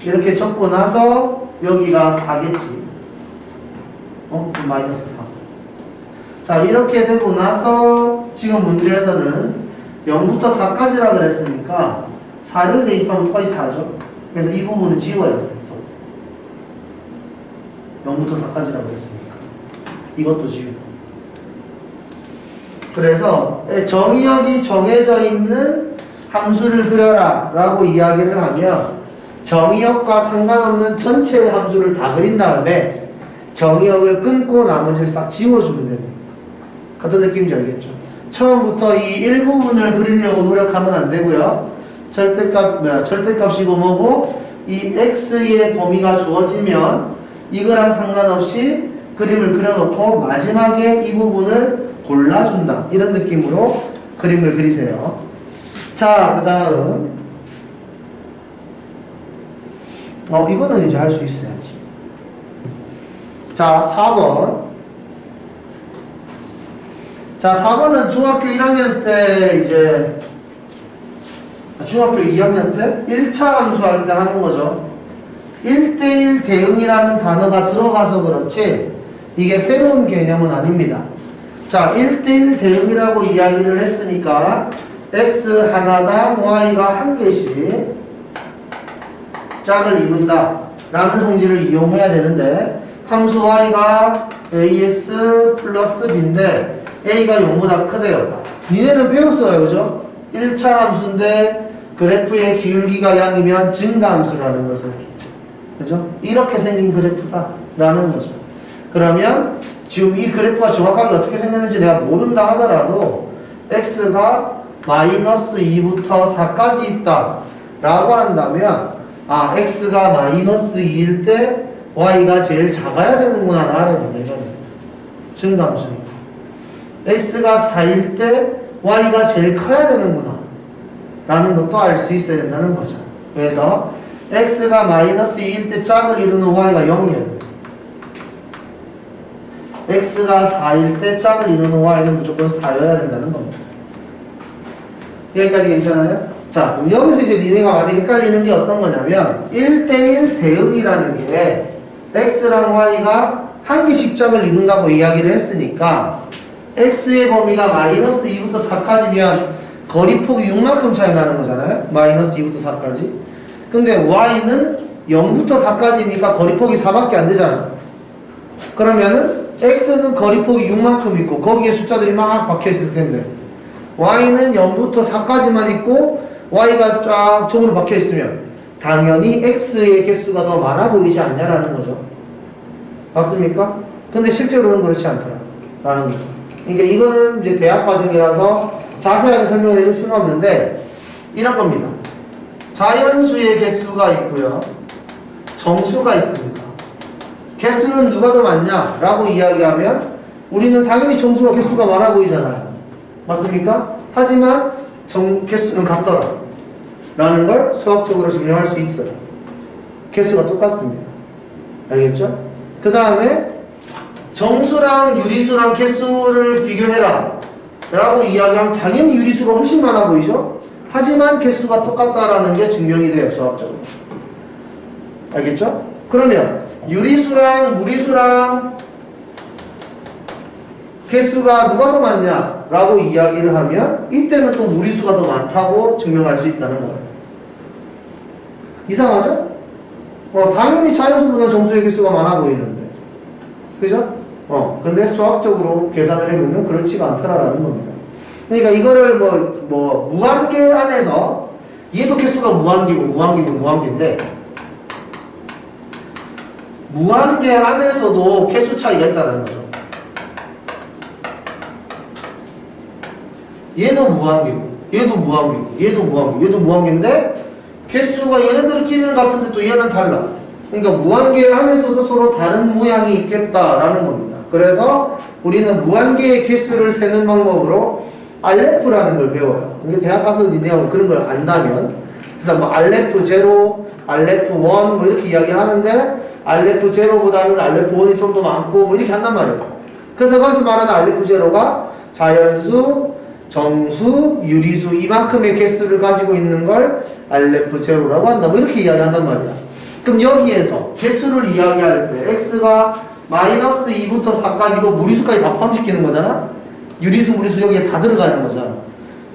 이렇게 접고 나서 여기가 4겠지. 그럼 마이너스 4. 자, 이렇게 되고 나서 지금 문제에서는 0부터 4까지라 그랬으니까 4를 대입하면 똑같이 4죠. 그래서 이 부분은 지워야 돼요. 0부터 4까지라 그랬으니까 이것도 지우고. 그래서 정의역이 정해져 있는 함수를 그려라 라고 이야기를 하면 정의역과 상관없는 전체의 함수를 다 그린 다음에 정의역을 끊고 나머지를 싹 지워주면 됩니다. 어떤 느낌인지 알겠죠? 처음부터 이 일부분을 그리려고 노력하면 안 되고요. 절대값이고 뭐고 이 x의 범위가 주어지면 이거랑 상관없이 그림을 그려놓고 마지막에 이 부분을 골라준다. 이런 느낌으로 그림을 그리세요. 자, 그 다음 이거는 이제 할 수 있어야지. 자, 4번. 자, 4번은 중학교 1학년 때 이제 중학교 2학년 때 1차 함수할 때 하는 거죠. 1대1 대응이라는 단어가 들어가서 그렇지 이게 새로운 개념은 아닙니다. 자, 1대1 대응이라고 이야기를 했으니까 x 하나당 y가 한 개씩 짝을 이룬다 라는 성질을 이용해야 되는데 함수 y가 ax 플러스 b인데 a가 0보다 크대요. 니네는 배웠어요, 그죠? 1차 함수인데 그래프의 기울기가 양이면 증가함수라는 것을, 그죠? 이렇게 생긴 그래프다 라는 거죠. 그러면 지금 이 그래프가 정확하게 어떻게 생겼는지 내가 모른다 하더라도 x가 마이너스 2부터 4까지 있다 라고 한다면 x가 마이너스 2일 때 y가 제일 작아야 되는구나 라는 얘기죠. 증가함수니까. x가 4일 때 y가 제일 커야 되는구나 라는 것도 알 수 있어야 된다는 거죠. 그래서 x가 마이너스 2일 때 짝을 이루는 y가 0이에요. x가 4일 때 짝을 이루는 y는 무조건 4여야 된다는 겁니다. 여기까지 괜찮아요? 자, 그럼 여기서 이제 니네가 많이 헷갈리는 게 어떤 거냐면 1대1 대응이라는 게 x랑 y가 한 개씩 짝을 이룬다고 이야기를 했으니까 x의 범위가 마이너스 2부터 4까지면 거리폭이 6만큼 차이 나는 거잖아요. 마이너스 2부터 4까지. 근데 y는 0부터 4까지니까 거리폭이 4밖에 안 되잖아. 그러면은 x는 거리폭이 6만큼 있고 거기에 숫자들이 막 박혀 있을 텐데 y는 0부터 4까지만 있고 y가 쫙 점으로 박혀 있으면 당연히 x의 개수가 더 많아 보이지 않냐라는 거죠. 맞습니까? 근데 실제로는 그렇지 않더라 라는 거죠. 그러니까 이거는 이제 대학 과정이라서 자세하게 설명을 해줄 수는 없는데 이런 겁니다. 자연수의 개수가 있고요. 정수가 있습니다. 개수는 누가 더 많냐 라고 이야기하면 우리는 당연히 정수가 개수가 많아 보이잖아요. 맞습니까? 하지만 개수는 같더라 라는 걸 수학적으로 증명할 수 있어요. 개수가 똑같습니다. 알겠죠? 그 다음에 정수랑 유리수랑 개수를 비교해라 라고 이야기하면 당연히 유리수가 훨씬 많아 보이죠? 하지만 개수가 똑같다라는 게 증명이 돼요, 수학적으로. 알겠죠? 그러면 유리수랑 무리수랑 개수가 누가 더 많냐 라고 이야기를 하면 이때는 또 무리수가 더 많다고 증명할 수 있다는 거예요. 이상하죠? 당연히 자연수보다 정수의 개수가 많아 보이는데 그죠? 근데 수학적으로 계산을 해보면 그렇지가 않더라라는 겁니다. 그러니까 이거를 무한계 안에서 얘도 개수가 무한계인데 무한계 안에서도 개수 차이가 있다는 거죠. 얘도 무한계고 얘도 무한계고 얘도 무한계고 얘도 무한계인데 개수가 얘네들끼리는 같은데 또 얘는 달라. 그러니까 무한계 안에서도 서로 다른 모양이 있겠다라는 겁니다. 그래서 우리는 무한계의 개수를 세는 방법으로 알레프라는 걸 배워요. 이게 대학 가서 니네가 그런 걸 안다면, 그래서 뭐 알레프 제로, 알레프 원 뭐 이렇게 이야기하는데 알레프 제로보다는 알레프 원이 좀 더 많고 뭐 이렇게 한단 말이에요. 그래서 거기서 말하는 알레프 제로가 자연수, 정수, 유리수 이만큼의 개수를 가지고 있는 걸 알레프 제로라고 한다. 뭐 이렇게 이야기한단 말이야. 그럼 여기에서 개수를 이야기할 때 x가 마이너스 2부터 4까지고 무리수까지 다 포함시키는 거잖아. 유리수, 무리수 여기에 다 들어가 있는 거잖아.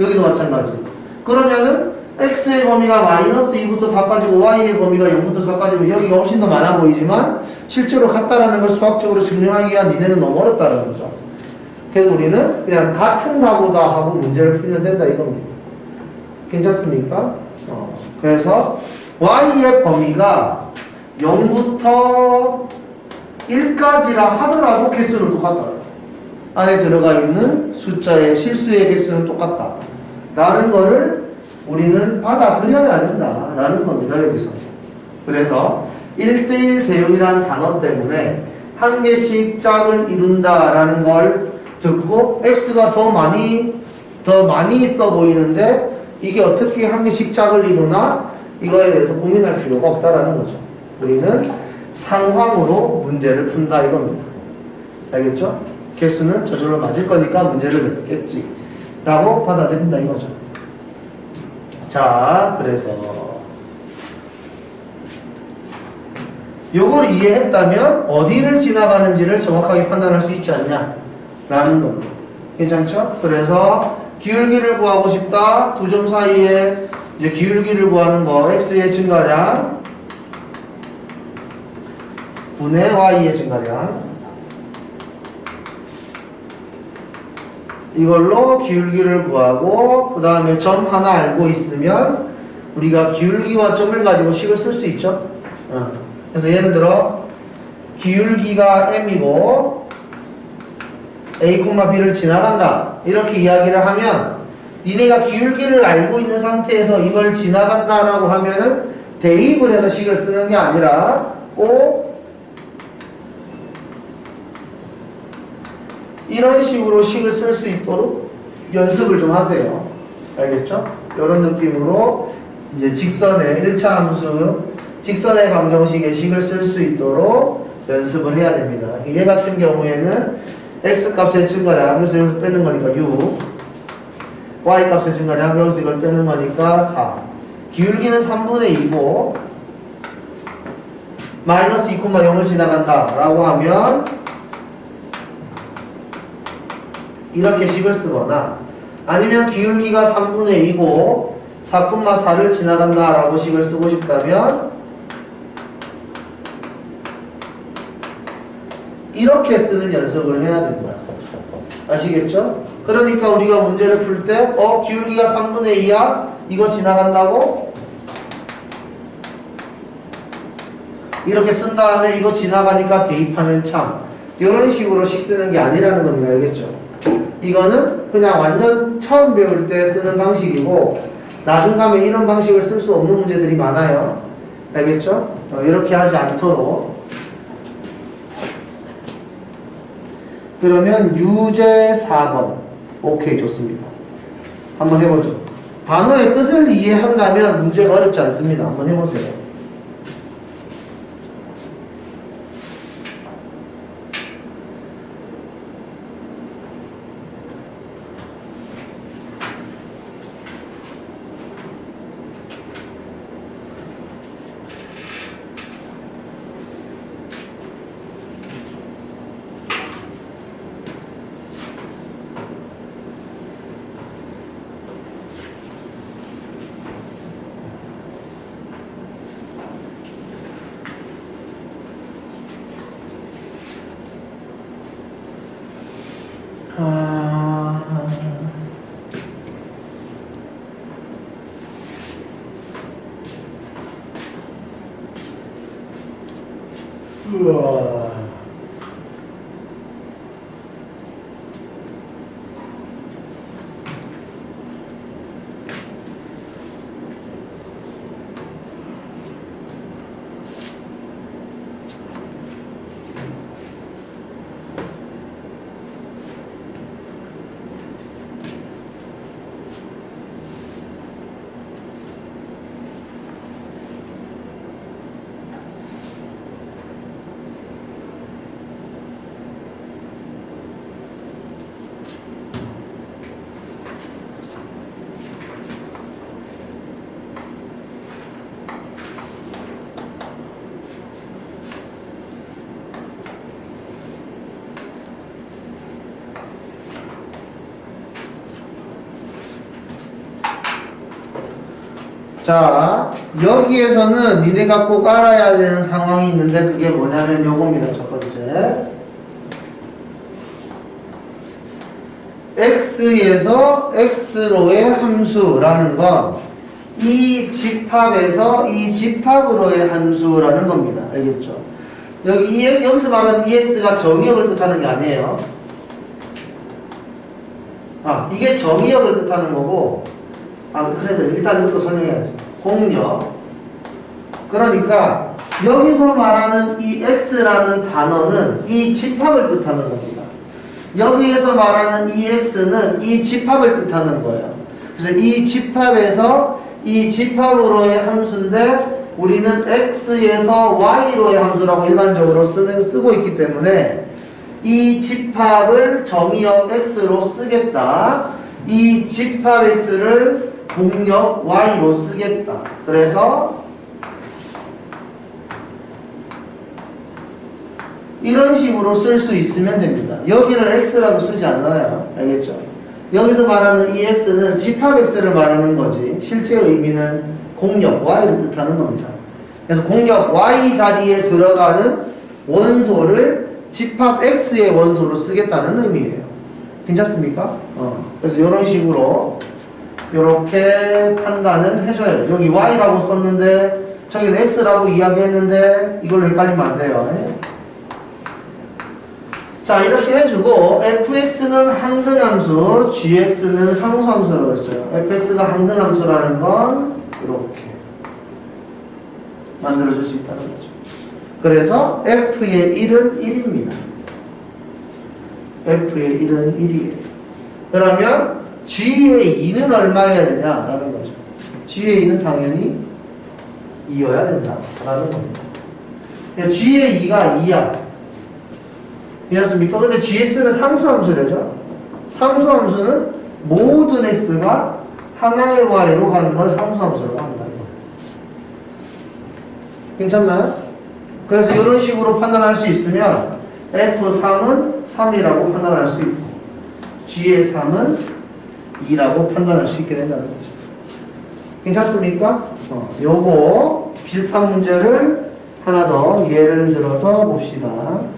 여기도 마찬가지. 그러면은 x의 범위가 마이너스 2부터 4까지고 y의 범위가 0부터 4까지고 여기가 훨씬 더 많아 보이지만 실제로 같다라는 걸 수학적으로 증명하기 위한 니네는 너무 어렵다는 거죠. 그래서 우리는 그냥 같은가 보다 하고 문제를 풀면 된다 이겁니다. 괜찮습니까? 그래서 y의 범위가 0부터 1까지라 하더라도 개수는 똑같다. 안에 들어가 있는 숫자의 실수의 개수는 똑같다. 라는 거를 우리는 받아들여야 된다라는 겁니다. 여기서. 그래서 1대1 대응이라는 단어 때문에 한 개씩 짝을 이룬다라는 걸 듣고 x가 더 많이 있어 보이는데 이게 어떻게 한 개씩 짝을 이루나 이거에 대해서 고민할 필요가 없다라는 거죠. 우리는 상황으로 문제를 푼다 이겁니다. 알겠죠? 개수는 저절로 맞을 거니까 문제를 냈겠지 라고 받아들인다 이거죠. 자, 그래서 요걸 이해했다면 어디를 지나가는지를 정확하게 판단할 수 있지 않냐 라는 겁니다. 괜찮죠? 그래서 기울기를 구하고 싶다. 두 점 사이에 이제 기울기를 구하는 거 x의 증가량 분의 y의 증가량 이걸로 기울기를 구하고 그 다음에 점 하나 알고 있으면 우리가 기울기와 점을 가지고 식을 쓸 수 있죠. 그래서 예를 들어 기울기가 m이고 a, b를 지나간다 이렇게 이야기를 하면 니네가 기울기를 알고 있는 상태에서 이걸 지나간다라고 하면은 대입을 해서 식을 쓰는 게 아니라 꼭 이런 식으로 식을 쓸 수 있도록 연습을 좀 하세요. 알겠죠? 이런 느낌으로 이제 직선의 1차 함수, 직선의 방정식의 식을 쓸 수 있도록 연습을 해야 됩니다. 얘 같은 경우에는 x 값의 증가량, 그래서 여기서 빼는 거니까 6, y 값의 증가량, 여기서 이걸 빼는 거니까 4. 기울기는 3분의 2고 마이너스 2,0을 지나간다 라고 하면 이렇게 식을 쓰거나 아니면 기울기가 3분의 2고 4,4를 지나간다 라고 식을 쓰고 싶다면 이렇게 쓰는 연습을 해야 된다. 아시겠죠? 그러니까 우리가 문제를 풀 때 기울기가 3분의 2야? 이거 지나간다고? 이렇게 쓴 다음에 이거 지나가니까 대입하면 참 이런 식으로 식 쓰는 게 아니라는 겁니다. 알겠죠? 이거는 그냥 완전 처음 배울 때 쓰는 방식이고 나중 가면 이런 방식을 쓸 수 없는 문제들이 많아요. 알겠죠? 이렇게 하지 않도록. 그러면 유제 4번. 오케이, 좋습니다. 한번 해보죠. 단어의 뜻을 이해한다면 문제가 어렵지 않습니다. 한번 해보세요. 우와. 자, 여기에서는 니네가 꼭 알아야 되는 상황이 있는데 그게 뭐냐면 요겁니다. 첫 번째. x에서 x로의 함수라는 건 이 집합에서 이 집합으로의 함수라는 겁니다. 알겠죠? 여기서 말하는 ex가 정의역을 뜻하는 게 아니에요. 이게 정의역을 뜻하는 거고, 그래도 일단 이것도 설명해야지. 공역. 그러니까 여기서 말하는 이 x라는 단어는 이 집합을 뜻하는 겁니다. 여기에서 말하는 이 x는 이 집합을 뜻하는 거예요. 그래서 이 집합에서 이 집합으로의 함수인데 우리는 x에서 y로의 함수라고 일반적으로 쓰고 있기 때문에 이 집합을 정의역 x로 쓰겠다. 이 집합 x를 공역 y로 쓰겠다. 그래서 이런 식으로 쓸 수 있으면 됩니다. 여기는 x라고 쓰지 않아요. 알겠죠? 여기서 말하는 이 x는 집합 x를 말하는 거지 실제 의미는 공역 y를 뜻하는 겁니다. 그래서 공역 y 자리에 들어가는 원소를 집합 x의 원소로 쓰겠다는 의미예요. 괜찮습니까? 그래서 이런 식으로 이렇게 판단을 해줘야 돼요. 여기 y라고 썼는데 저기는 x라고 이야기했는데 이걸로 헷갈리면 안 돼요. 자, 이렇게 해주고 fx는 항등함수, gx는 상수함수라고 했어요. fx가 항등함수라는 건 이렇게 만들어줄 수 있다는 거죠. 그래서 f의 1은 1입니다. f의 1은 1이에요. 그러면 g의 2는 얼마여야 되냐라는 거죠. g의 2는 당연히 2여야 된다라는 겁니다. g의 2가 2야. 이해했습니까? 근데 gx는 상수함수래죠. 상수함수는 모든 x가 하나의 y로 가는 걸 상수함수라고 한다. 괜찮나요? 그래서 이런 식으로 판단할 수 있으면 f3은 3이라고 판단할 수 있고 g의 3은 2라고 판단할 수 있게 된다는 거죠. 괜찮습니까? 요거 비슷한 문제를 하나 더 예를 들어서 봅시다.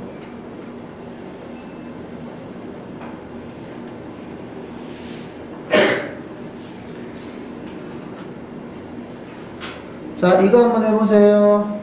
자, 이거 한번 해보세요.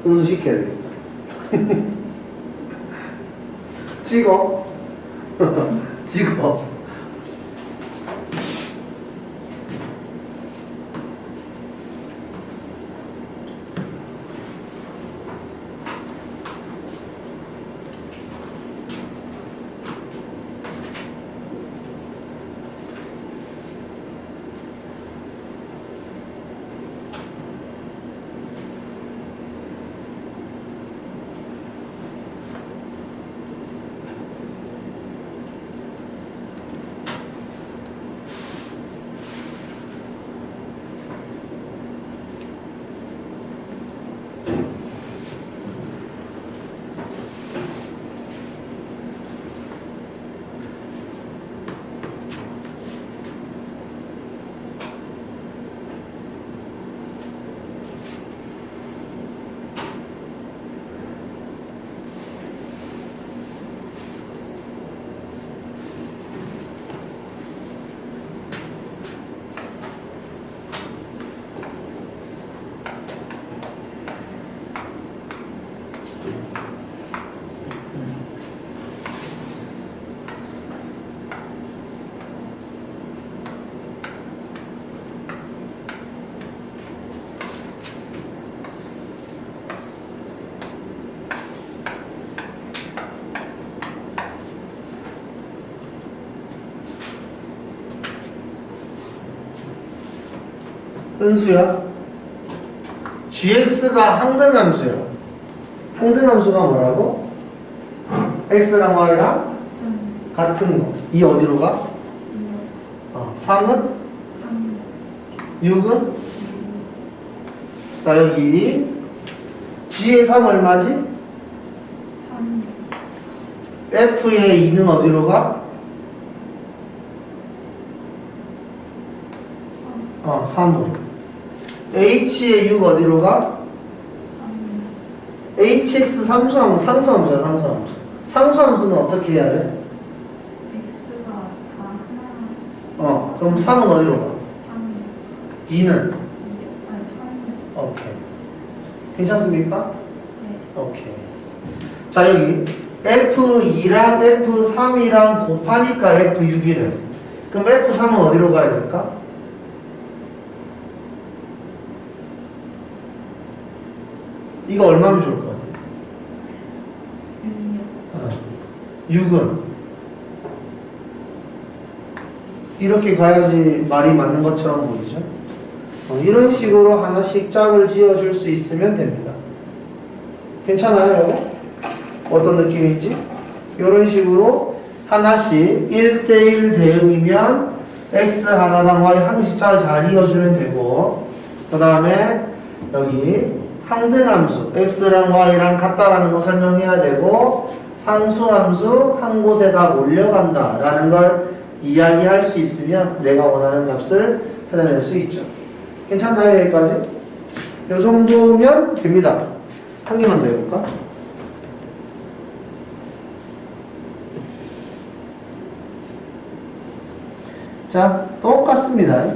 응수시켜야 되겠다. 찍어. 찍어. 은수야. gx가 항등함수야. 항등함수가 뭐라고? x랑 y랑 같은 거. 이 어디로 가? 3은? 6은? 자, 여기 g의 3 얼마지? f의 2는 어디로 가? 3으로. h의 6 어디로 가? hx 상수함수잖아, 상수함수. 상수함수는 어떻게 해야 돼? x가 다 하나, 그럼 3은 어디로 가? 3, 2는? 2, 아니 3, 오케이. 괜찮습니까? 네. 오케이. 자, 여기 F2랑 F3이랑 곱하니까 F6이래. 그럼 F3은 어디로 가야 될까? 이거 얼마면 좋을 것 같아? 6이요. 6은 이렇게 가야지 말이 맞는 것처럼 보이죠? 이런 식으로 하나씩 짝을 지어줄 수 있으면 됩니다. 괜찮아요, 이거? 어떤 느낌인지? 이런 식으로 하나씩 1대1 대응이면 x 하나당 y 항씩 짝을 잘 이어주면 되고, 그 다음에 여기 항등함수 x랑 y랑 같다라는 거 설명해야 되고, 상수함수 한 곳에 다 몰려간다 라는 걸 이야기할 수 있으면 내가 원하는 값을 찾아낼 수 있죠. 괜찮나요, 여기까지? 이 정도면 됩니다. 한 개만 더 해볼까? 자, 똑같습니다.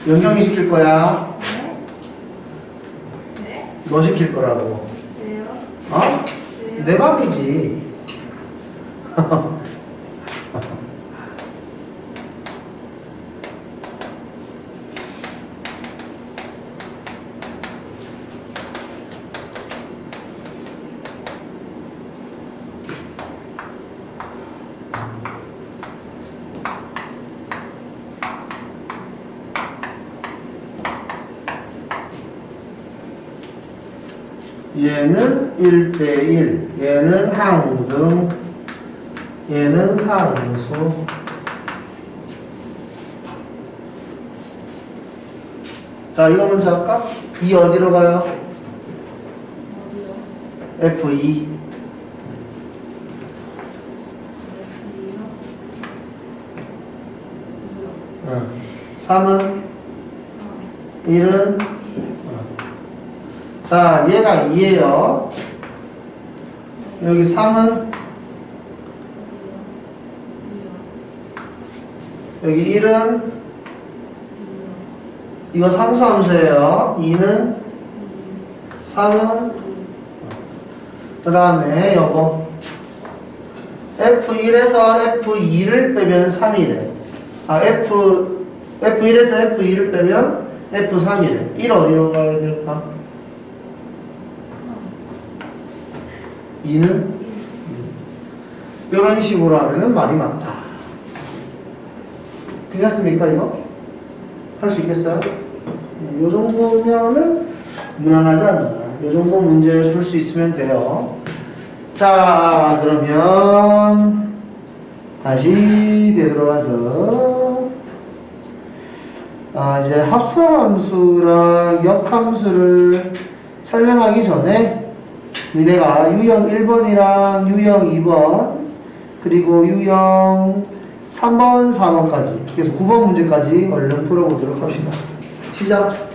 연경이 시킬 거야. 네? 네? 너 시킬 거라고. 왜요? 어? 왜요? 내 밥이지. 얘는 1대1, 얘는 항등, 얘는 상수. 자, 이거 먼저 할까? 이 어디로 가요? 어디요? F2. 몇이요? 3은? 1은? 자, 얘가 2예요. 여기 3은? 여기 1은? 이거 상수함수예요. 2는? 3은? 그 다음에 요거 F1에서 F2를 빼면 3이래. F1에서 F2를 빼면 F3이래. 1 어디로 가야 될까? 2는? 이런 식으로 하면은 말이 많다. 괜찮습니까, 이거? 할 수 있겠어요? 이 정도면은 무난하지 않나. 이 정도 문제 풀 수 있으면 돼요. 자, 그러면 다시 되돌아가서 이제 합성함수랑 역함수를 설명하기 전에 니네가 유형 1번이랑 유형 2번 그리고 유형 3번, 4번까지 그래서 9번 문제까지 얼른 풀어보도록 합시다. 시작!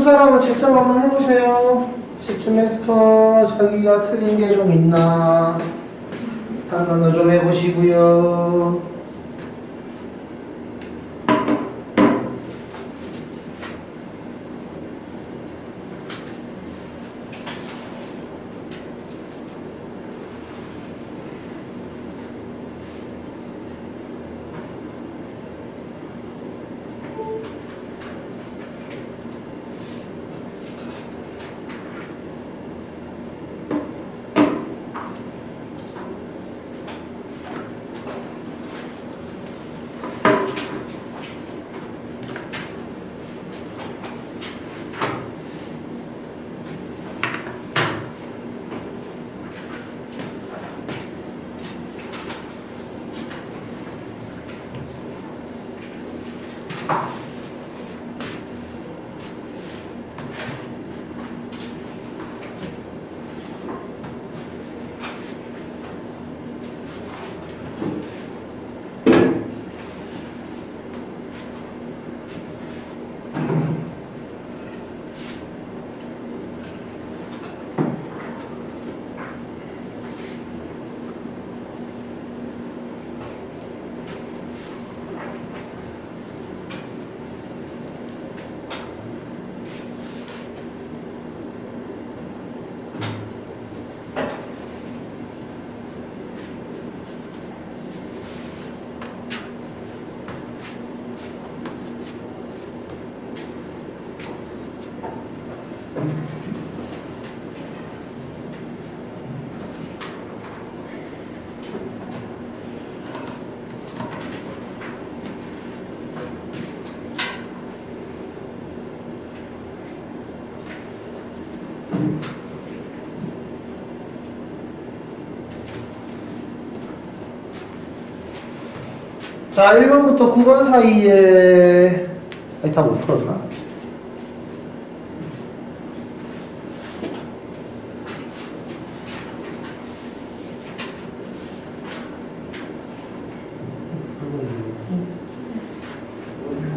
사람은 채점 한번 해보세요. 집중해서 자기가 틀린 게 좀 있나 판단을 좀 해보시고요. 자, 1번부터 9번 사이에 아니 다 못 풀었나?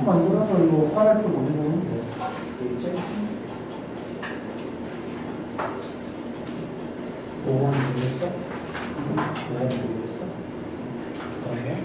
만들어서 이거 화살표 못 읽는데 되겠지? 5번 모르겠어? 5번 모르겠어? 그다음에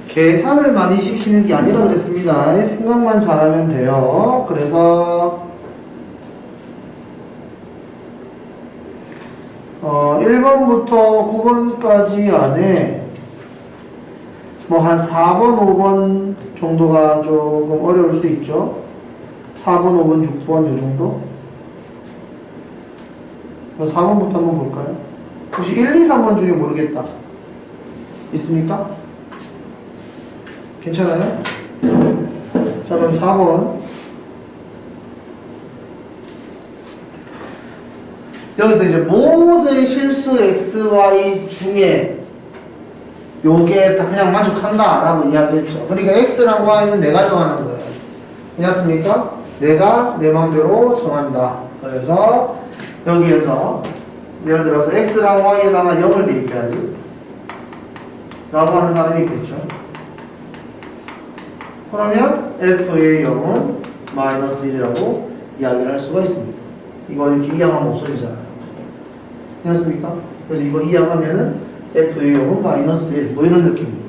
계산을 많이 시키는 게 아니라 그랬습니다. 생각만 잘하면 돼요. 그래서 1번부터 9번까지 안에 뭐 한 4번, 5번 정도가 조금 어려울 수 있죠. 4번, 5번, 6번 이 정도. 4번부터 한번 볼까요? 혹시 1, 2, 3번 중에 모르겠다. 있습니까? 괜찮아요? 자, 그럼 4번. 여기서 이제 모든 실수 XY 중에 요게 다 그냥 만족한다 라고 이야기했죠. 그러니까 X랑 Y는 내가 정하는 거예요. 괜찮습니까? 내가 내 맘대로 정한다. 그래서 여기에서 예를 들어서 X랑 Y에다가 0을 대입해야지 라고 하는 사람이 있겠죠. 그러면 F의 0은 마이너스 1이라고 이야기를 할 수가 있습니다. 이거 이렇게 이항하면 없어지잖아요. 괜찮습니까? 그래서 이거 이항하면은 F의 0은 마이너스 1 뭐 이런 느낌입니다.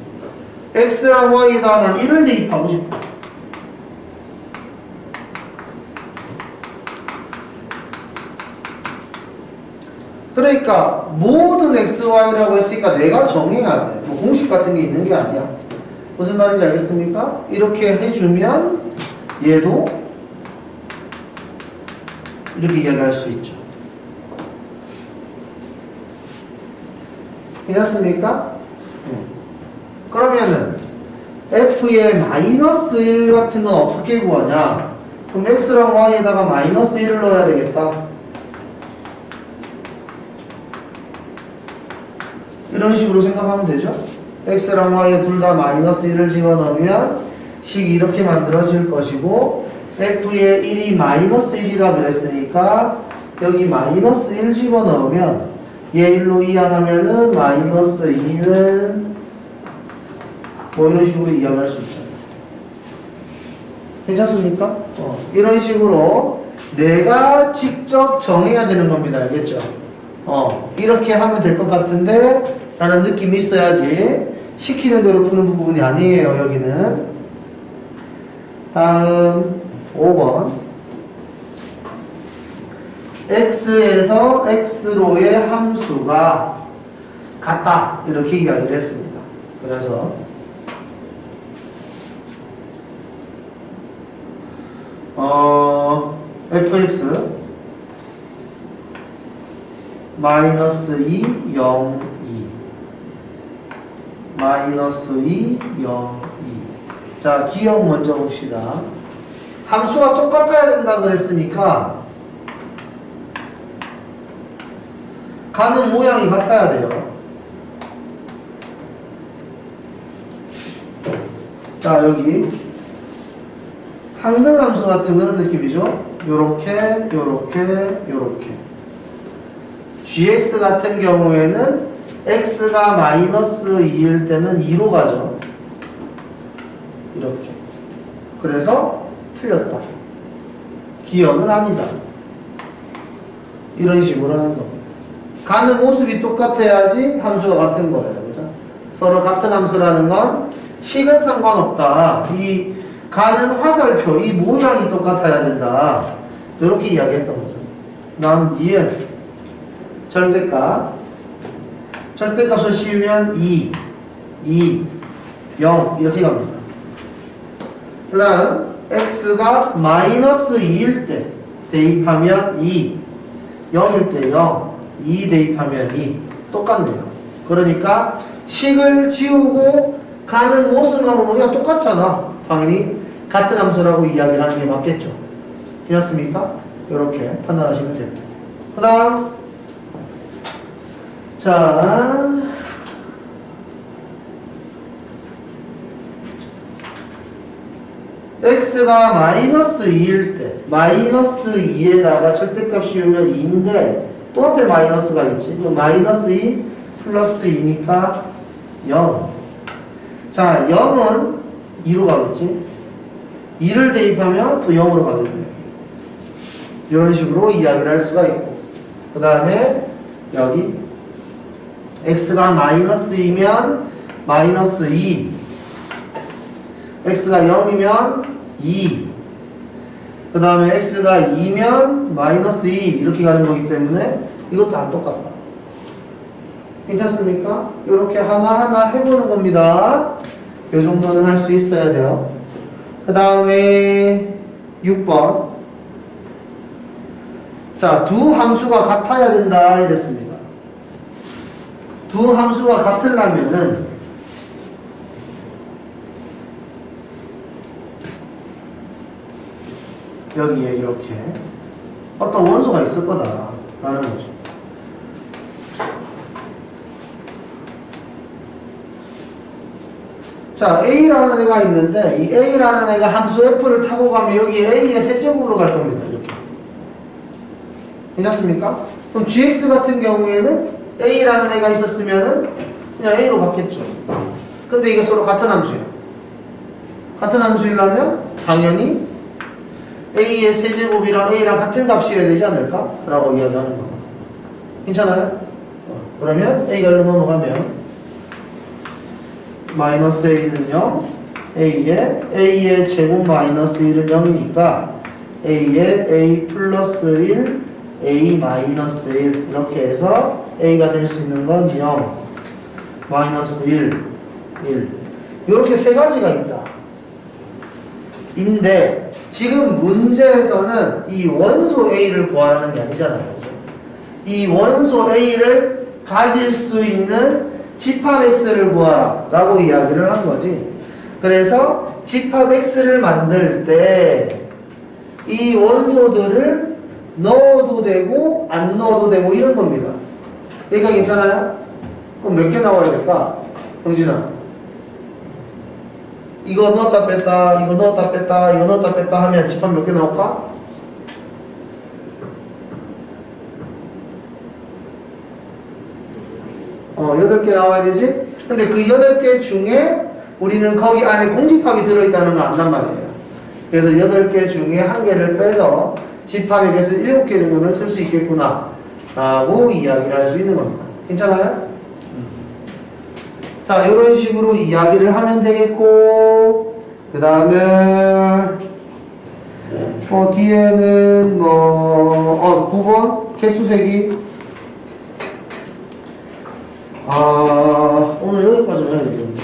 X랑 Y에다 난 1을 대입하고 싶어. 그러니까 모든 X, Y라고 했으니까 내가 정해야 돼. 뭐 공식 같은 게 있는 게 아니야. 무슨 말인지 알겠습니까? 이렇게 해주면 얘도 이렇게 이야기할 수 있죠. 괜찮습니까? 그러면은 F의 마이너스 1 같은 건 어떻게 구하냐? 그럼 x랑 y에다가 마이너스 1을 넣어야 되겠다. 이런 식으로 생각하면 되죠. x랑 y에 둘 다 마이너스 1을 집어넣으면 식이 이렇게 만들어질 것이고 f의 1이 마이너스 1이라 그랬으니까 여기 마이너스 1 집어넣으면 얘 1로 이항하면은 마이너스 2는 뭐 이런 식으로 이항할 수 있잖아요. 괜찮습니까? 이런 식으로 내가 직접 정해야 되는 겁니다. 알겠죠? 이렇게 하면 될 것 같은데 라는 느낌이 있어야지 시키는 대로 푸는 부분이 아니에요. 여기는. 다음 5번 x에서 x로의 함수가 같다 이렇게 이야기를 했습니다. 그래서 fx 마이너스 2, 0, 2 마이너스 2, 0, 2 자, 기억 먼저 봅시다. 함수가 똑같아야 된다 그랬으니까 가는 모양이 같아야 돼요. 자, 여기 항등함수 같은 그런 느낌이죠. 요렇게 요렇게 요렇게 gx 같은 경우에는 x가 마이너스 2일 때는 2로 가죠. 이렇게. 그래서 틀렸다. 기억은 아니다. 이런 식으로 하는 겁니다. 가는 모습이 똑같아야지 함수가 같은 거예요. 그죠? 서로 같은 함수라는 건 식은 상관없다. 이 가는 화살표, 이 모양이 똑같아야 된다. 이렇게 이야기했던 거죠. 다음 니은 절대값. 절대값을 씌우면 2, 0 이렇게 갑니다. 그 다음 x가 마이너스 2일 때 대입하면 2, 0일 때 0, 2 대입하면 2 똑같네요. 그러니까 식을 지우고 가는 모습만 보면 그냥 똑같잖아. 당연히 같은 함수라고 이야기를 하는 게 맞겠죠. 되었습니까? 이렇게 판단하시면 됩니다. 그 다음 자 x가 마이너스 2일 때 마이너스 2에다가 절대값 씌우면 2인데 또 앞에 마이너스가 있지. 그럼 마이너스 2 플러스 2니까 0. 자 0은 2로 가겠지. 2를 대입하면 또 0으로 가겠네. 이런 식으로 이야기를 할 수가 있고 그 다음에 여기 x가 마이너스 2면 마이너스 2 x가 0이면 2 그 다음에 x가 2면 마이너스 2 이렇게 가는 거기 때문에 이것도 안 똑같다. 괜찮습니까? 이렇게 하나하나 해보는 겁니다. 이 정도는 할 수 있어야 돼요. 그 다음에 6번 자, 두 함수가 같아야 된다 이랬습니다. 두 함수가 같으려면은 여기에 이렇게 어떤 원소가 있을 거다 라는 거죠. 자, A라는 애가 있는데 이 A라는 애가 함수 F를 타고 가면 여기 A의 세제곱으로 갈 겁니다. 이렇게. 괜찮습니까? 그럼 GX 같은 경우에는 A라는 애가 있었으면은 그냥 A로 갔겠죠. 근데 이게 서로 같은 함수예요. 같은 함수이려면 당연히 A의 세제곱이랑 A랑 같은 값이어야 되지 않을까? 라고 이야기하는 겁니다. 괜찮아요? 그러면 A가 1로 넘어가면 마이너스 A는 0, A의 제곱 마이너스 1은 0이니까 A의 A 플러스 1, A 마이너스 1 이렇게 해서 A가 될 수 있는 건 0, 마이너스 1, 1 이렇게 세 가지가 있다. 인데 지금 문제에서는 이 원소 A를 구하라는 게 아니잖아요. 그죠? 이 원소 A를 가질 수 있는 집합 X를 구하라 라고 이야기를 한 거지. 그래서 집합 X를 만들 때 이 원소들을 넣어도 되고 안 넣어도 되고 이런 겁니다. 여기가 괜찮아요? 그럼 몇 개 나와야 될까? 영진아, 이거 넣었다 뺐다, 이거 넣었다 뺐다, 이거 넣었다 뺐다 하면 집합 몇 개 나올까? 어, 8개 나와야 되지? 근데 그 8개 중에 우리는 거기 안에 공집합이 들어있다는 걸 안단 말이에요. 그래서 8개 중에 1개를 빼서 집합의 개수 7개 정도는 쓸 수 있겠구나 라고 이야기를 할 수 있는 겁니다. 괜찮아요? 자, 이런 식으로 이야기를 하면 되겠고, 그 다음에 뒤에는 9번 개수 세기. 오늘 여기까지만 해야 되겠는데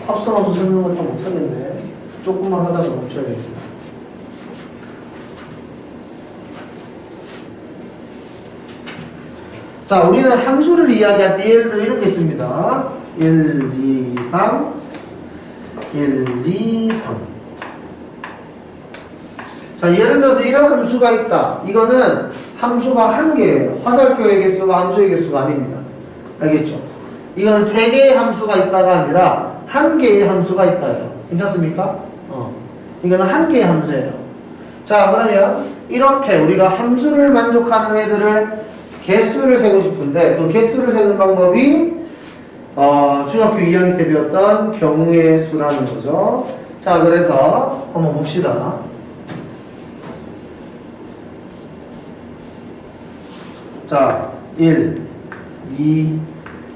합성함수 설명을 다 못하겠네. 조금만 하다가 멈춰야겠다. 자, 우리는 함수를 이야기할 때 예를 들어 이런 게 있습니다. 1, 2, 3 1, 2, 3 자, 예를 들어서 이런 함수가 있다. 이거는 함수가 한 개예요. 화살표의 개수가 함수의 개수가 아닙니다. 알겠죠? 이건 3개의 함수가 있다가 아니라 한 개의 함수가 있다예요. 괜찮습니까? 이거는 한 개의 함수예요. 자, 그러면 이렇게 우리가 함수를 만족하는 애들을 개수를 세고 싶은데 그 개수를 세는 방법이 중학교 2학년 때 배웠던 경우의 수라는 거죠. 자, 그래서 한번 봅시다. 자, 1, 2,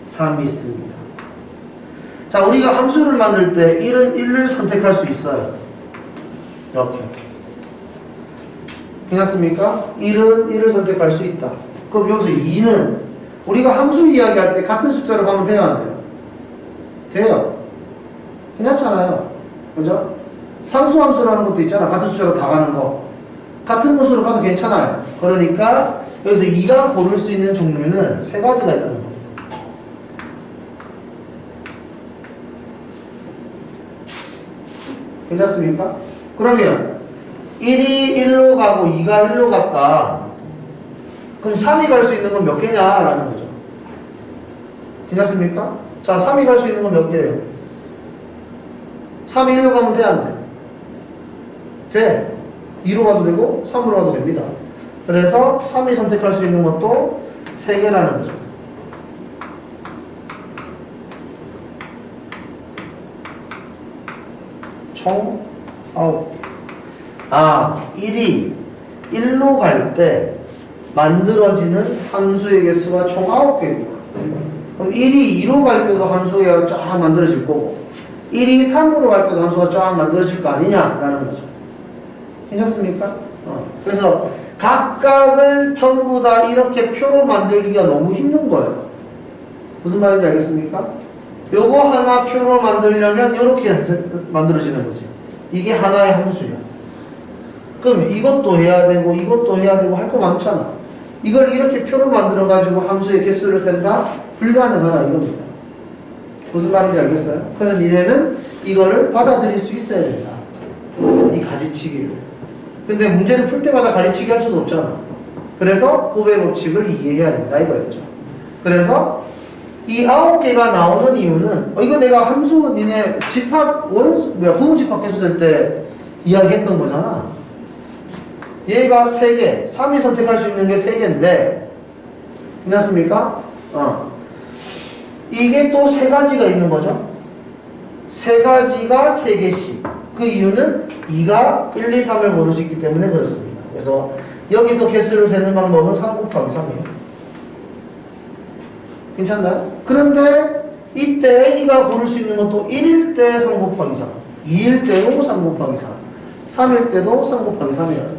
3이 있습니다. 자, 우리가 함수를 만들 때 1은 1을 선택할 수 있어요. 이렇게. 괜찮습니까? 1은 1을 선택할 수 있다. 그럼 여기서 2는 우리가 함수 이야기할 때 같은 숫자로 가면 돼요, 안 돼요? 돼요. 괜찮잖아요. 그죠? 상수함수라는 것도 있잖아. 같은 숫자로 다 가는 거. 같은 곳으로 가도 괜찮아요. 그러니까 여기서 2가 고를 수 있는 종류는 3가지가 있다는 거. 괜찮습니까? 그러면 1이 1로 가고 2가 1로 갔다. 그럼 3이 갈 수 있는 건 몇 개냐라는 거죠. 괜찮습니까? 자, 3이 갈 수 있는 건 몇 개예요? 3이 1로 가면 돼, 안 돼? 돼. 2로 가도 되고 3으로 가도 됩니다. 그래서 3이 선택할 수 있는 것도 3개라는 거죠. 총 9개. 1이 1로 갈 때 만들어지는 함수의 개수가 총 9개구나. 그럼 1이 2로 갈 때도 함수가 쫙 만들어질 거고 1이 3으로 갈 때도 함수가 쫙 만들어질 거 아니냐라는 거죠. 괜찮습니까? 그래서 각각을 전부 다 이렇게 표로 만들기가 너무 힘든 거예요. 무슨 말인지 알겠습니까? 요거 하나 표로 만들려면 이렇게 만들어지는 거지. 이게 하나의 함수야. 그럼 이것도 해야 되고 이것도 해야 되고 할 거 많잖아. 이걸 이렇게 표로 만들어 가지고 함수의 개수를 센다? 불가능하다 이겁니다. 무슨 말인지 알겠어요? 그래서 니네는 이거를 받아들일 수 있어야 된다. 이 가지치기를. 근데 문제를 풀 때마다 가지치기 할 수도 없잖아. 그래서 곱의 법칙을 이해해야 된다 이거였죠. 그래서 이 9개가 나오는 이유는 이거 내가 함수 니네 집합 부분 집합 개수 쓸 때 이야기했던 거잖아. 얘가 3개, 3이 선택할 수 있는 게 3개인데 괜찮습니까? 이게 또 3가지가 있는 거죠. 3가지가 3개씩. 그 이유는 2가 1, 2, 3을 고를 수 있기 때문에 그렇습니다. 그래서 여기서 개수를 세는 방법은 3 곱하기 3이에요. 괜찮나요? 그런데 이때 A가 고를 수 있는 것도 1일 때 3 곱하기 3, 2일 때도 3 곱하기 3, 3일 때도 3 곱하기 3이에요.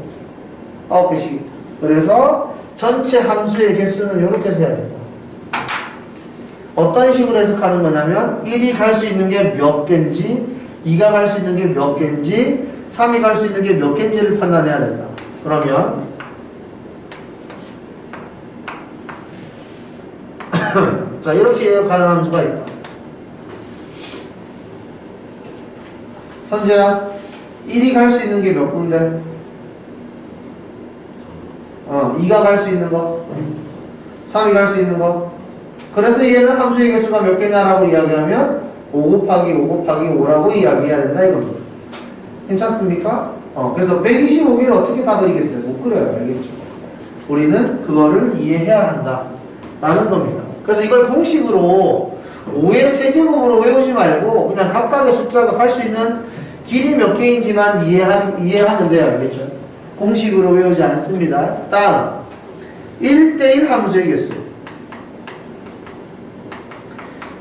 9개씩. 그래서 전체 함수의 개수는 이렇게 세야 된다. 어떤 식으로 해석하는 거냐면 1이 갈 수 있는 게 몇 개인지 2가 갈 수 있는 게 몇 개인지 3이 갈 수 있는 게 몇 개인지를 판단해야 된다. 그러면 자, 이렇게 가는 함수가 있다. 선재야, 1이 갈 수 있는 게 몇 군데? 2가 갈 수 있는 거, 3이 갈 수 있는 거. 그래서 얘는 함수의 개수가 몇 개냐라고 이야기하면 5 곱하기 5 곱하기 5라고 이야기해야 된다 이겁니다. 괜찮습니까? 그래서 125개를 어떻게 다 그리겠어요? 못 그려요. 알겠죠? 우리는 그거를 이해해야 한다 라는 겁니다. 그래서 이걸 공식으로 5의 세제곱으로 외우지 말고 그냥 각각의 숫자가 갈 수 있는 길이 몇 개인지만 이해하면 돼요. 알겠죠? 공식으로 외우지 않습니다. 다음 1대1 함수의 개수.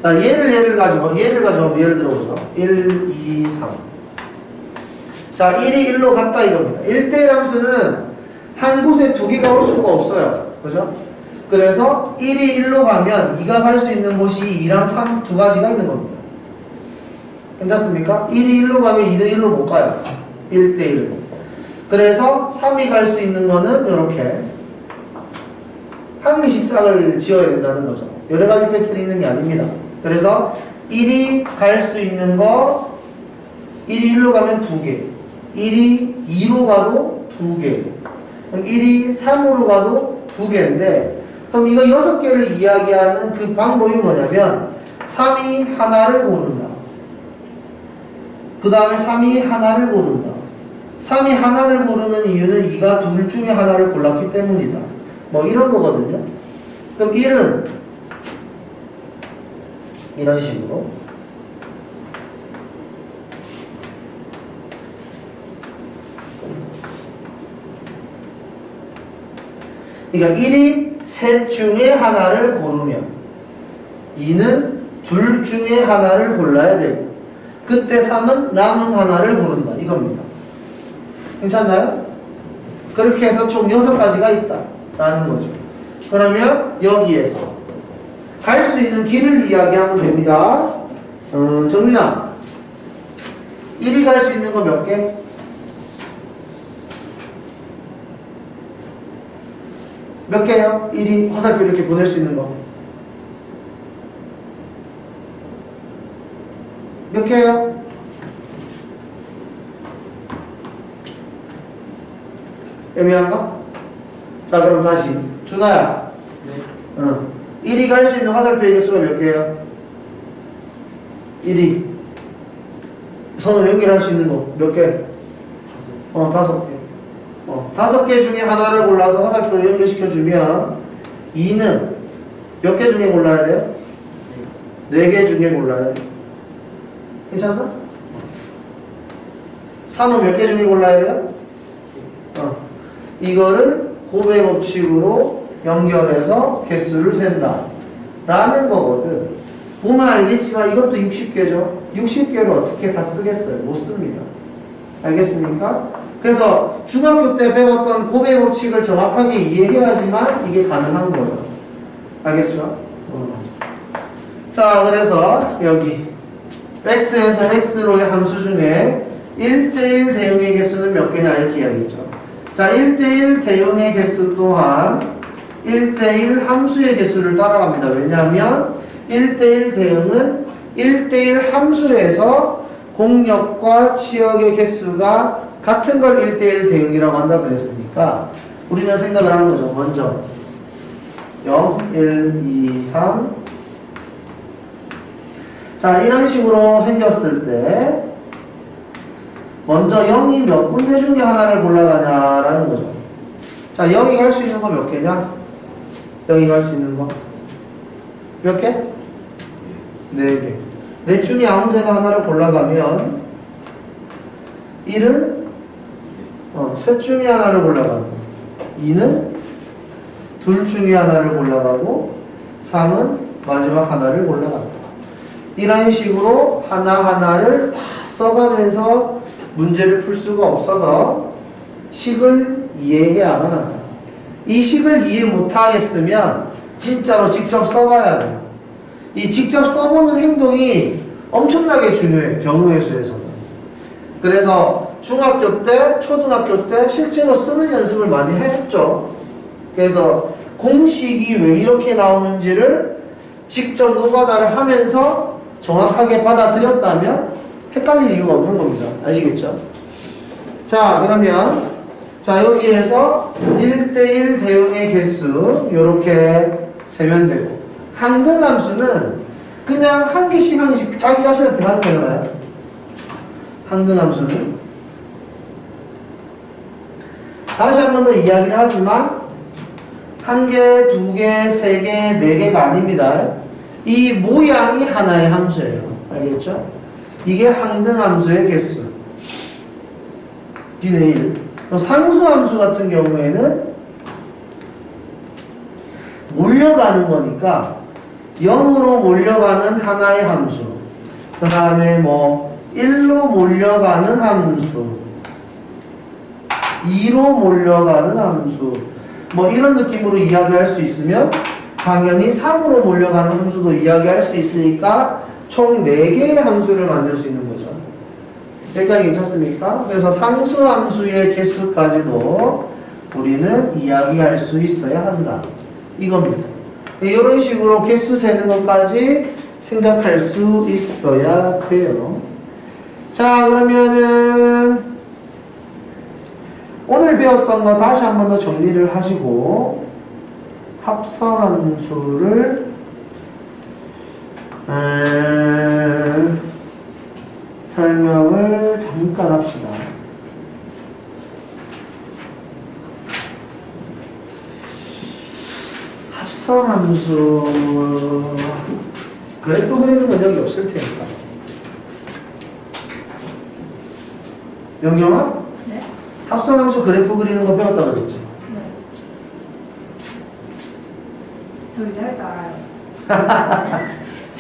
자, 예를 가지고 예를 들어보죠. 1, 2, 3. 자, 1이 1로 갔다 이겁니다. 1대1 함수는 한 곳에 두 개가 올 수가 없어요. 그죠? 그래서 1이 1로 가면 2가 갈 수 있는 곳이 2랑 3 두 가지가 있는 겁니다. 괜찮습니까? 1이 1로 가면 2도 1로 못 가요. 1대1로. 그래서 3이 갈 수 있는 거는 이렇게 한 개씩 짝을 지어야 된다는 거죠. 여러 가지 패턴이 있는 게 아닙니다. 그래서 1이 갈 수 있는 거 1이 1로 가면 2개, 1이 2로 가도 2개, 그럼 1이 3으로 가도 2개인데 그럼 이거 6개를 이야기하는 그 방법이 뭐냐면 3이 하나를 고른다. 그 다음에 3이 하나를 고른다. 3이 하나를 고르는 이유는 2가 둘 중에 하나를 골랐기 때문이다. 뭐 이런 거거든요. 그럼 1은 이런 식으로 그러니까 1이 셋 중에 하나를 고르면 2는 둘 중에 하나를 골라야 되고 그때 3은 남은 하나를 고른다 이겁니다. 괜찮나요? 그렇게 해서 총 6가지가 있다 라는 거죠. 그러면 여기에서 갈 수 있는 길을 이야기하면 됩니다. 정민아 1이 갈 수 있는 거 몇 개? 몇 개요? 1이 화살표 이렇게 보낼 수 있는 거 몇 개요? 애매한가? 자 그럼 다시 준아야 네. 1이 갈 수 있는 화살표의 개수가 몇 개예요? 1이 선을 연결할 수 있는 거 몇 개? 5개 5개 중에 하나를 골라서 화살표를 연결시켜주면 2는 몇 개 중에 골라야 돼요? 4개 중에 골라야 돼요. 괜찮나? 3은 몇 개 중에 골라야 돼요? 이거를 곱의 법칙으로 연결해서 개수를 센다 라는 거거든. 보면 알겠지만 이것도 60개죠. 60개를 어떻게 다 쓰겠어요? 못 씁니다. 알겠습니까? 그래서 중학교 때 배웠던 곱의 법칙을 정확하게 이해해야지만 이게 가능한 거예요. 알겠죠? 자, 그래서 여기 x에서 x로의 함수 중에 1대1 대응의 개수는 몇 개냐 이렇게 이야기했죠. 자, 1대1 대응의 개수 또한 1대1 함수의 개수를 따라갑니다. 왜냐하면 1대1 대응은 1대1 함수에서 공역과 치역의 개수가 같은 걸 1대1 대응이라고 한다 그랬으니까 우리는 생각을 하는 거죠. 먼저 0, 1, 2, 3 자, 이런 식으로 생겼을 때 먼저 0이 몇 군데 중에 하나를 골라가냐라는 거죠. 자, 0이 갈 수 있는 거 몇 개냐? 0이 갈 수 있는 거 몇 개? 4개. 넷 중에 아무 데나 하나를 골라가면 1은 셋 중에 하나를 골라가고 2는 둘 중에 하나를 골라가고 3은 마지막 하나를 골라간다. 이런 식으로 하나하나를 다 써가면서 문제를 풀 수가 없어서 식을 이해해야만 한다. 이 식을 이해 못하겠으면 진짜로 직접 써봐야 돼요. 이 직접 써보는 행동이 엄청나게 중요해요. 경우의 수에서는. 그래서 중학교 때, 초등학교 때 실제로 쓰는 연습을 많이 했죠. 그래서 공식이 왜 이렇게 나오는지를 직접 노가다를 하면서 정확하게 받아들였다면 헷갈릴 이유가 없는 겁니다. 아시겠죠? 자, 그러면 자 여기에서 1대1 대응의 개수 요렇게 세면 되고 항등함수는 그냥 한 개씩 한 개씩 자기 자신한테 하는 거잖아요. 항등함수는 다시 한 번 더 이야기를 하지만 한 개, 두 개, 세 개, 네 개가 아닙니다. 이 모양이 하나의 함수예요. 알겠죠? 이게 항등함수의 개수. B는 1. 또 상수함수 같은 경우에는 몰려가는 거니까 0으로 몰려가는 하나의 함수. 그 다음에 뭐 1로 몰려가는 함수. 2로 몰려가는 함수. 뭐 이런 느낌으로 이야기할 수 있으면 당연히 3으로 몰려가는 함수도 이야기할 수 있으니까 총 4개의 함수를 만들 수 있는 거죠. 여기까지 괜찮습니까? 그래서 상수함수의 개수까지도 우리는 이야기할 수 있어야 한다. 이겁니다. 이런 식으로 개수 세는 것까지 생각할 수 있어야 돼요. 자, 그러면은 오늘 배웠던 거 다시 한 번 더 정리를 하시고 합성함수를 설명을 잠깐 합시다. 합성함수 그래프 그리는 건 여기 없을 테니까. 영영아? 네? 합성함수 그래프 그리는 거 배웠다 그랬지? 네. 저 이제 할 줄 알아요.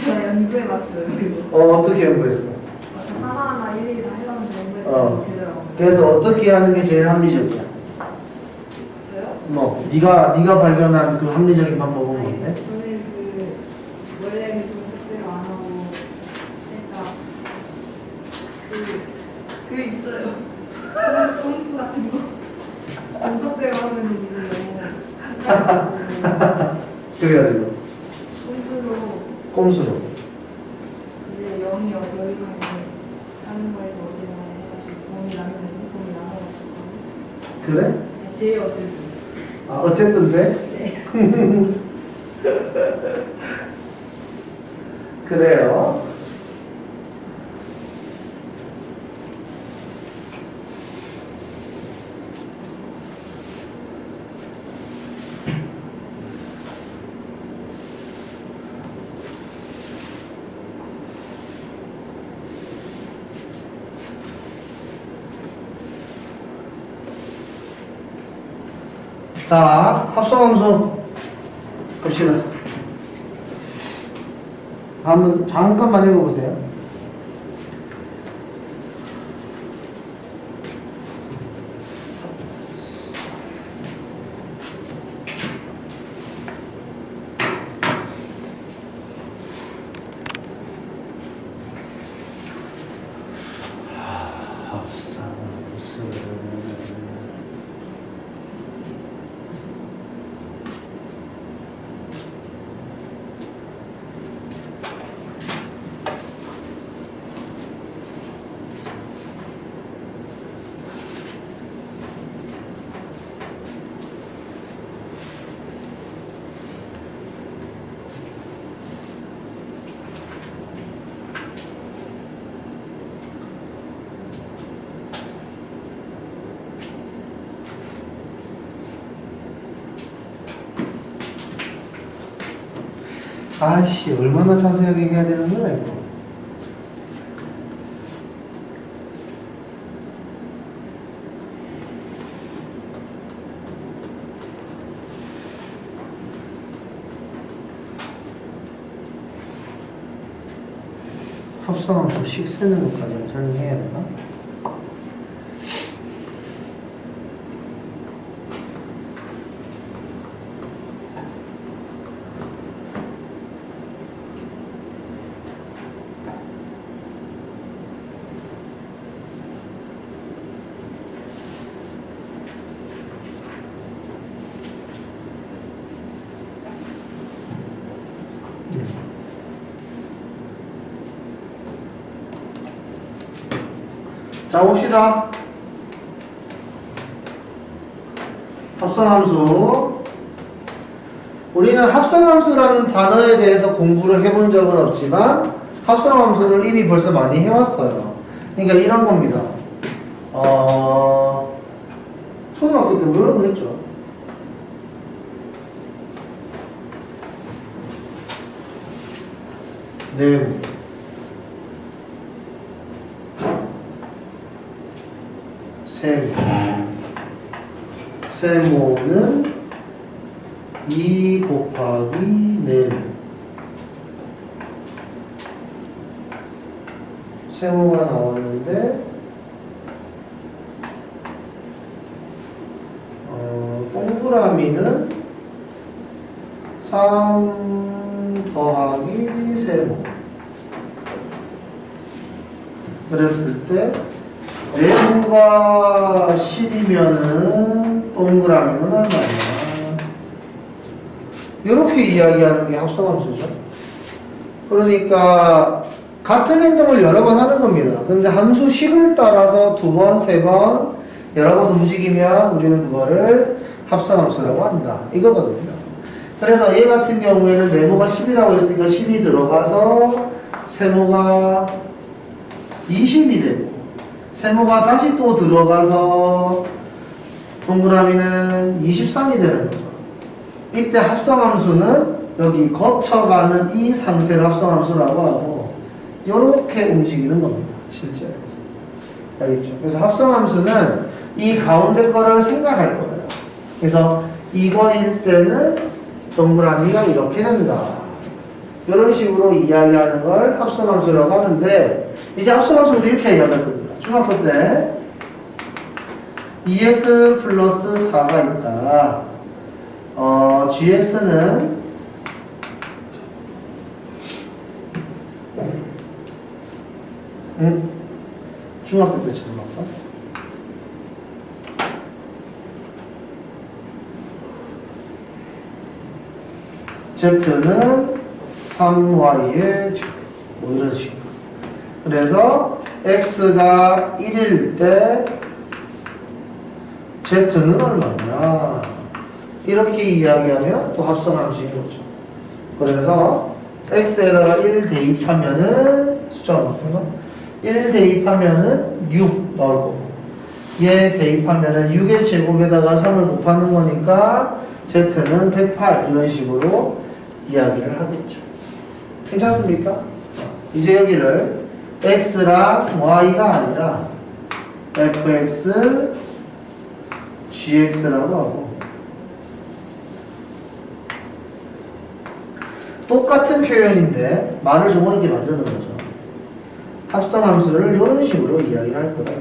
제가 연구해봤어요. 그리고 어떻게 연구했어? 하나하나 일일이 다 해가면서 연구해서 되더라고요. 그래서 어떻게 하는 게 제일 합리적이야? 저요? 뭐 네가 발견한 그 합리적인 방법은 뭔데? 저는 원래 그 정석대로 안 하고 살짝 그 있어요. 꼼수 같은 거. 정석대로 하면 이제 너무 그래가지고 꼼수로 이제 0이 여기로 하는 거에서 어디나 해가지고 곰이 나눠가지고 그래? 제일 어쨌든 아 어쨌든 돼? 네. 그래요. 자, 합성함수 봅시다. 한번 잠깐만 읽어보세요. 아이씨, 얼마나 자세하게 해야 되는 거야, 이거. 합성함수 식 쓰는 것까지 설명해야 되나? 자, 봅시다. 합성함수. 우리는 합성함수라는 단어에 대해서 공부를 해본 적은 없지만 합성함수를 이미 벌써 많이 해왔어요. 그러니까 이런 겁니다. 초등학교 때 뭐 이런 거 했죠? 네모. 세모는 2 곱하기 네모. 세모가 나왔는데 동그라미는 3 더하기 세모. 그랬을 때 네모가 10이면은 동그라미는 얼마냐? 이렇게 이야기하는 게 합성함수죠. 그러니까 같은 행동을 여러 번 하는 겁니다. 근데 함수식을 따라서 2번, 3번 여러 번 움직이면 우리는 그거를 합성함수라고 한다. 이거거든요. 그래서 얘 같은 경우에는 네모가 10이라고 했으니까 10이 들어가서 세모가 20이 되고 세모가 다시 또 들어가서 동그라미는 23이 되는 거죠. 이때 합성함수는 여기 거쳐가는 이 상태를 합성함수라고 하고 이렇게 움직이는 겁니다. 실제로. 알겠죠? 그래서 합성함수는 이 가운데 거를 생각할 거예요. 그래서 이거일 때는 동그라미가 이렇게 된다. 이런 식으로 이야기하는 걸 합성함수라고 하는데 이제 합성함수를 이렇게 이야기할 겁니다. 중학교 때 2x 플러스 4가 있다. gx는 중학교 때처럼 할까? z는 3y의 제곱 뭐 이런 식으로. 그래서 x가 1일 때 z는 얼마냐 이렇게 이야기하면 또 합성함수인 거죠. 그래서 x에다가 1 대입하면은 숫자가 높은가? 1 대입하면은 6 나올 거고 얘 대입하면은 6의 제곱에다가 3을 곱하는 거니까 z는 108 이런 식으로 이야기를 하겠죠. 괜찮습니까? 이제 여기를 x랑 y가 아니라 fx, gx라고 하고 똑같은 표현인데 말을 좀 어렵게 만드는 거죠. 합성함수를 이런 식으로 이야기를 할 거다.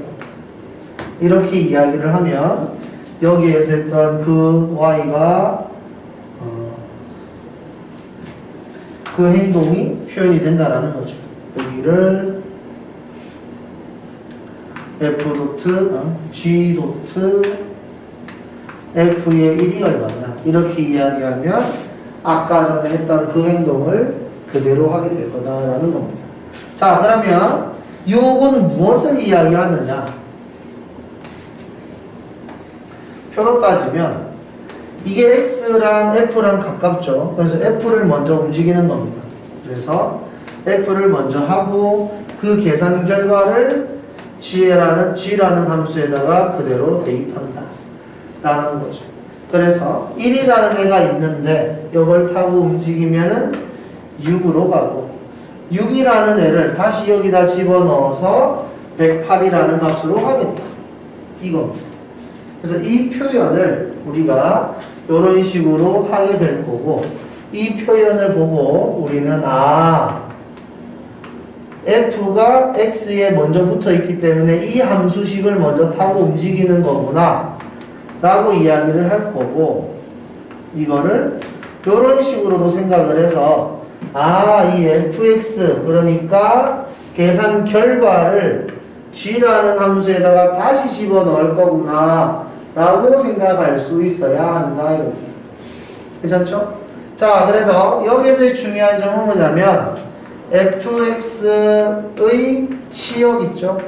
이렇게 이야기를 하면 여기에서 했던 그 y가 그 행동이 표현이 된다라는 거죠. 여기를 f 도트, g 도트, f의 1이 얼마냐 이렇게 이야기하면 아까 전에 했던 그 행동을 그대로 하게 될 거다라는 겁니다. 자, 그러면 요건 무엇을 이야기하느냐? 표로 따지면 이게 x랑 f랑 가깝죠. 그래서 f를 먼저 움직이는 겁니다. 그래서 f를 먼저 하고 그 계산 결과를 g라는 함수에다가 그대로 대입한다 라는 거죠. 그래서 1이라는 애가 있는데 이걸 타고 움직이면은 6으로 가고 6이라는 애를 다시 여기다 집어넣어서 108이라는 값으로 하겠다. 이겁니다. 그래서 이 표현을 우리가 이런 식으로 하게 될 거고 이 표현을 보고 우리는 f가 x에 먼저 붙어 있기 때문에 이 함수식을 먼저 타고 움직이는 거구나 라고 이야기를 할 거고 이거를 이런 식으로도 생각을 해서 이 fx 그러니까 계산 결과를 g라는 함수에다가 다시 집어넣을 거구나 라고 생각할 수 있어야 한다 이겁니다. 괜찮죠? 자, 그래서 여기에서 중요한 점은 뭐냐면 fx의 치역 있죠?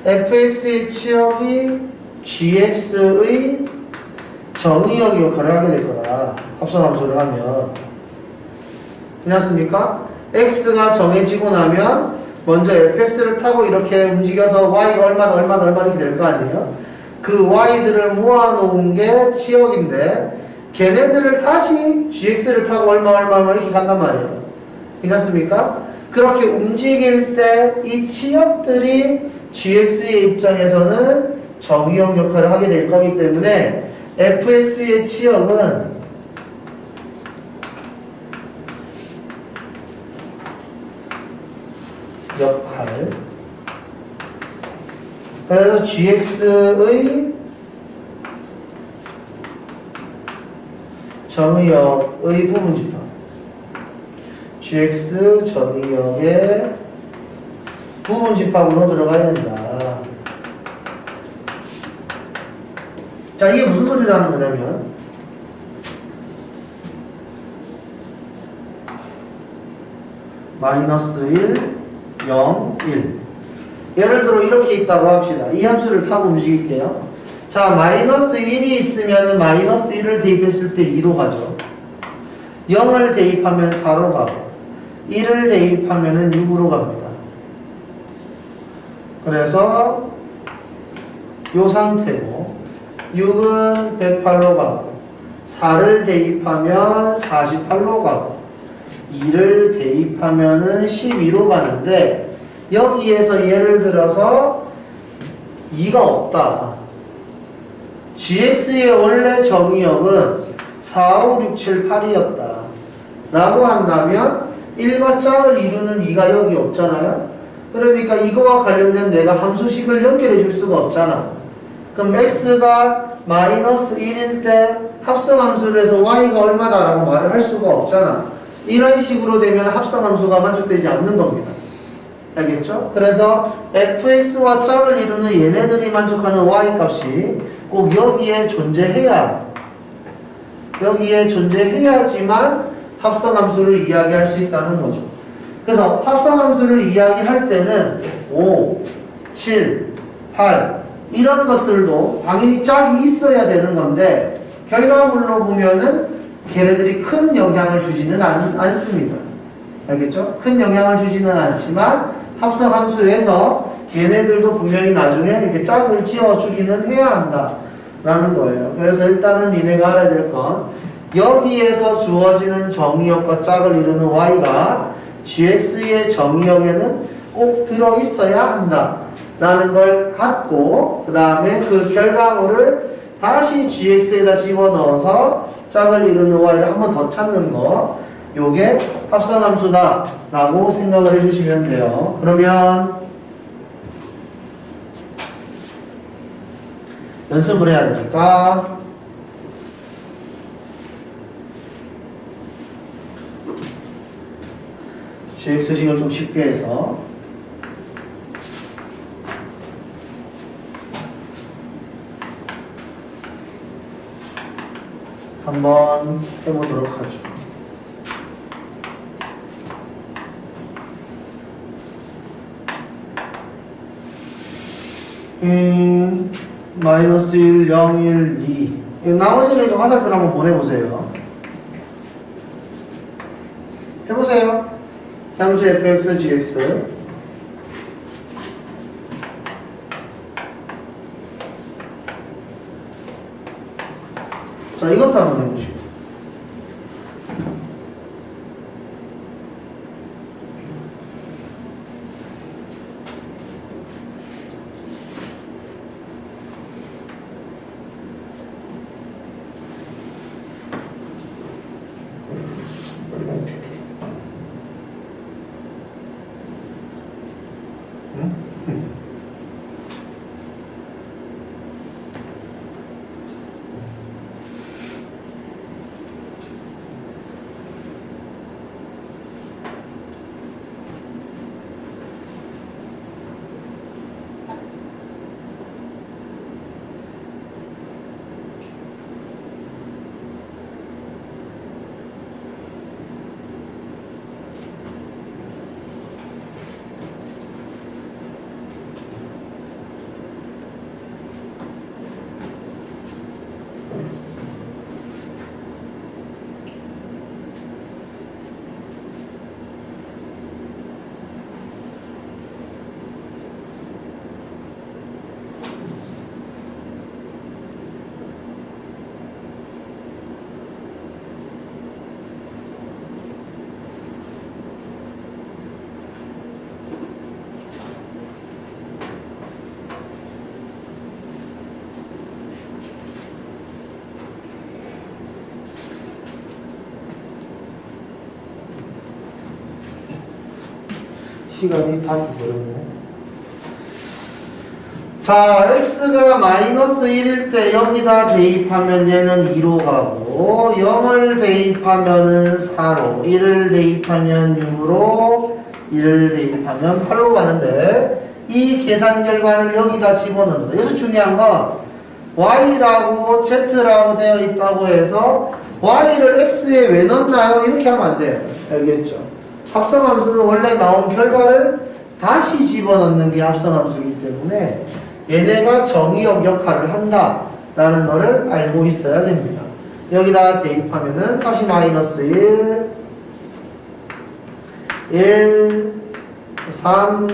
fx의 치역이 gx의 정의역 역할을 하게 될 거다. 합성함수를 하면. 괜찮습니까? x가 정해지고 나면 먼저 fx를 타고 이렇게 움직여서 y가 얼마다 이렇게 될 거 아니에요? 그 y들을 모아놓은 게 치역인데 걔네들을 다시 gx를 타고 얼마 이렇게 간단 말이에요. 괜찮습니까? 그렇게 움직일 때 이 치역들이 gx의 입장에서는 정의역 역할을 하게 될 거기 때문에 fx의 치역은 역할. 그래서 gx의 정의역의 부분집합. gx 정의역의 부분집합으로 들어가야 된다. 자, 이게 무슨 소리를 하는 거냐면 마이너스 1, 0, 1. 예를 들어 이렇게 있다고 합시다. 이 함수를 타고 움직일게요. 자, 마이너스 1이 있으면 마이너스 1을 대입했을 때 2로 가죠. 0을 대입하면 4로 가고 1을 대입하면 6으로 갑니다. 그래서 이 상태고 6은 108로 가고 4를 대입하면 48로 가고 2를 대입하면 12로 가는데 여기에서 예를 들어서 2가 없다. gx의 원래 정의역은 4, 5, 6, 7, 8이었다. 라고 한다면 1과 짝을 이루는 2가 여기 없잖아요. 그러니까 이거와 관련된 내가 함수식을 연결해 줄 수가 없잖아. 그럼 x가 마이너스 1일 때 합성함수를 해서 y가 얼마다라고 말을 할 수가 없잖아. 이런 식으로 되면 합성함수가 만족되지 않는 겁니다. 알겠죠? 그래서 fx와 짝을 이루는 얘네들이 만족하는 y값이 꼭 여기에 존재해야지만 합성함수를 이야기할 수 있다는 거죠. 그래서 합성함수를 이야기할 때는 5, 7, 8 이런 것들도 당연히 짝이 있어야 되는 건데 결과물로 보면은 걔네들이 큰 영향을 주지는 않습니다. 알겠죠? 큰 영향을 주지는 않지만 합성함수에서 얘네들도 분명히 나중에 이렇게 짝을 지어주기는 해야 한다 라는 거예요. 그래서 일단은 니네가 알아야 될 건 여기에서 주어지는 정의역과 짝을 이루는 y가 gx의 정의역에는 꼭 들어있어야 한다 라는 걸 갖고 그 다음에 그 결과물을 다시 gx에다 집어넣어서 짝을 이루는 y를 한 번 더 찾는 거 요게 합성함수다 라고 생각을 해주시면 돼요. 그러면 연습을 해야 되니까 gx식을 좀 쉽게 해서 한번 해보도록 하죠. 마이너스 1, 0, 1, 2 나머지는 좀 화살표 한번 보내보세요. 해보세요. 함수 fx, gx 자, 이것도 한번 해보시고 시간이 다 돼버렸네. 자, x가 마이너스 1일 때 여기다 대입하면 얘는 2로 가고 0을 대입하면은 4로 1을 대입하면 6으로 1을 대입하면 8로 가는데 이 계산 결과를 여기다 집어넣는 거. 여기서 중요한 건 y라고 z라고 되어 있다고 해서 y를 x에 왜 넣나요? 이렇게 하면 안 돼요. 알겠죠? 합성함수는 원래 나온 결과를 다시 집어넣는 게 합성함수이기 때문에 얘네가 정의역 역할을 한다라는 거를 알고 있어야 됩니다. 여기다 대입하면은 다시 마이너스 1, 3,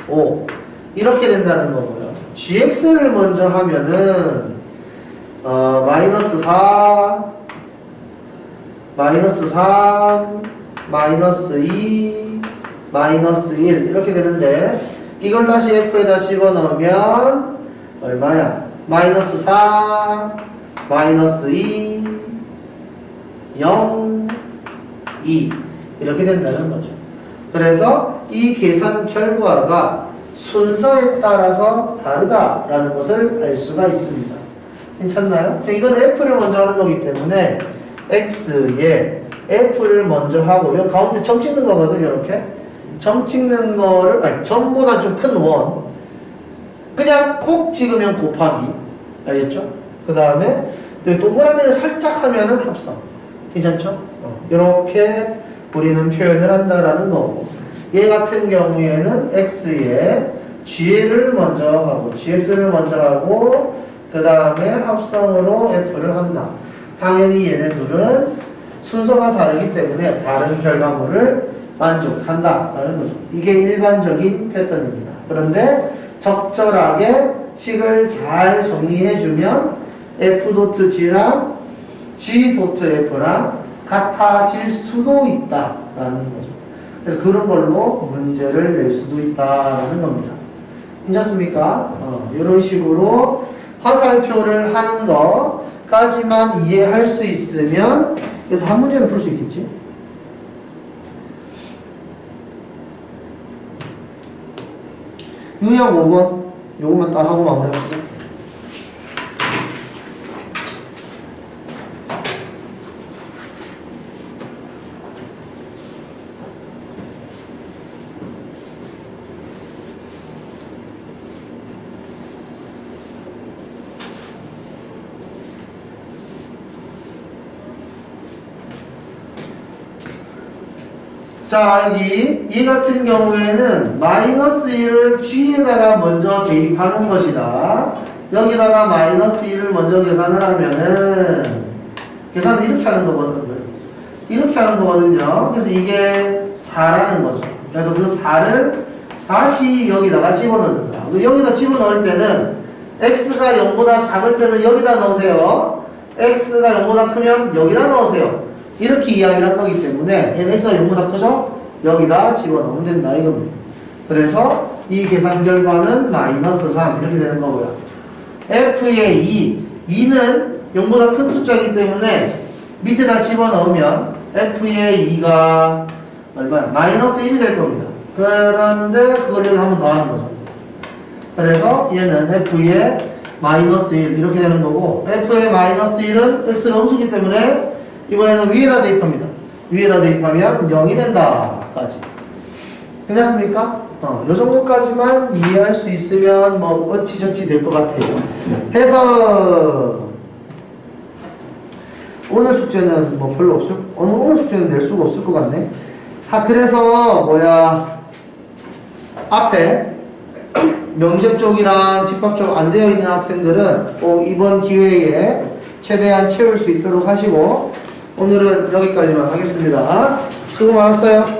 5 이렇게 된다는 거고요. gx를 먼저 하면은 마이너스 4, 마이너스 3, 마이너스 2, 마이너스 1 이렇게 되는데 이걸 다시 f에다 집어넣으면 얼마야? 마이너스 4, 마이너스 2, 0, 2 이렇게 된다는 거죠. 그래서 이 계산 결과가 순서에 따라서 다르다라는 것을 알 수가 있습니다. 괜찮나요? 이건 f를 먼저 하는 거기 때문에 x에 f를 먼저 하고 여기 가운데 점 찍는 거거든요. 이렇게 점 찍는 거를 아니 점보다 좀 큰 원 그냥 콕 찍으면 곱하기 알겠죠? 그 다음에 동그라미를 살짝 하면은 합성 괜찮죠? 이렇게 우리는 표현을 한다라는 거고 얘 같은 경우에는 x에 g를 먼저 하고 gx를 먼저 하고 그 다음에 합성으로 f를 한다. 당연히 얘네 둘은 순서가 다르기 때문에 다른 결과물을 만족한다라는 거죠. 이게 일반적인 패턴입니다. 그런데 적절하게 식을 잘 정리해주면 f.g랑 g.f랑 같아질 수도 있다라는 거죠. 그래서 그런 걸로 문제를 낼 수도 있다라는 겁니다. 괜찮습니까? 이런 식으로 화살표를 하는 거까지만 이해할 수 있으면 그래서 한 문제는 풀 수 있겠지? 유형 5번 요것만 딱 하고 마무리합시다. 자, 여기 이 같은 경우에는 마이너스 1을 g에다가 먼저 대입하는 것이다. 여기다가 마이너스 1을 먼저 계산을 하면은 계산을 이렇게 하는 거거든요. 이렇게 하는 거거든요. 그래서 이게 4라는 거죠. 그래서 그 4를 다시 여기다가 집어넣는다. 여기다 집어넣을 때는 x가 0보다 작을 때는 여기다 넣으세요. x가 0보다 크면 여기다 넣으세요. 이렇게 이야기를 한 거기 때문에 얘는 x가 0보다 크죠? 여기다 집어넣으면 된다 이겁니다. 그래서 이 계산 결과는 마이너스 3 이렇게 되는 거고요. f의 2는 0보다 큰 숫자이기 때문에 밑에다 집어넣으면 f의 2가 얼마야? 마이너스 1이 될 겁니다. 그런데 그걸 여기 한 번 더 하는 거죠. 그래서 얘는 f의 마이너스 1 이렇게 되는 거고 f의 마이너스 1은 x가 음수기 때문에 이번에는 위에다 대입합니다. 위에다 대입하면 0이 된다까지. 괜찮습니까? 요 정도까지만 이해할 수 있으면 뭐 어찌저찌 될 것 같아요. 해서 오늘 숙제는 뭐 별로 없을 오늘 숙제는 낼 수가 없을 것 같네. 그래서 앞에 명제 쪽이랑 집합 쪽 안 되어 있는 학생들은 꼭 이번 기회에 최대한 채울 수 있도록 하시고 오늘은 여기까지만 하겠습니다. 수고 많았어요.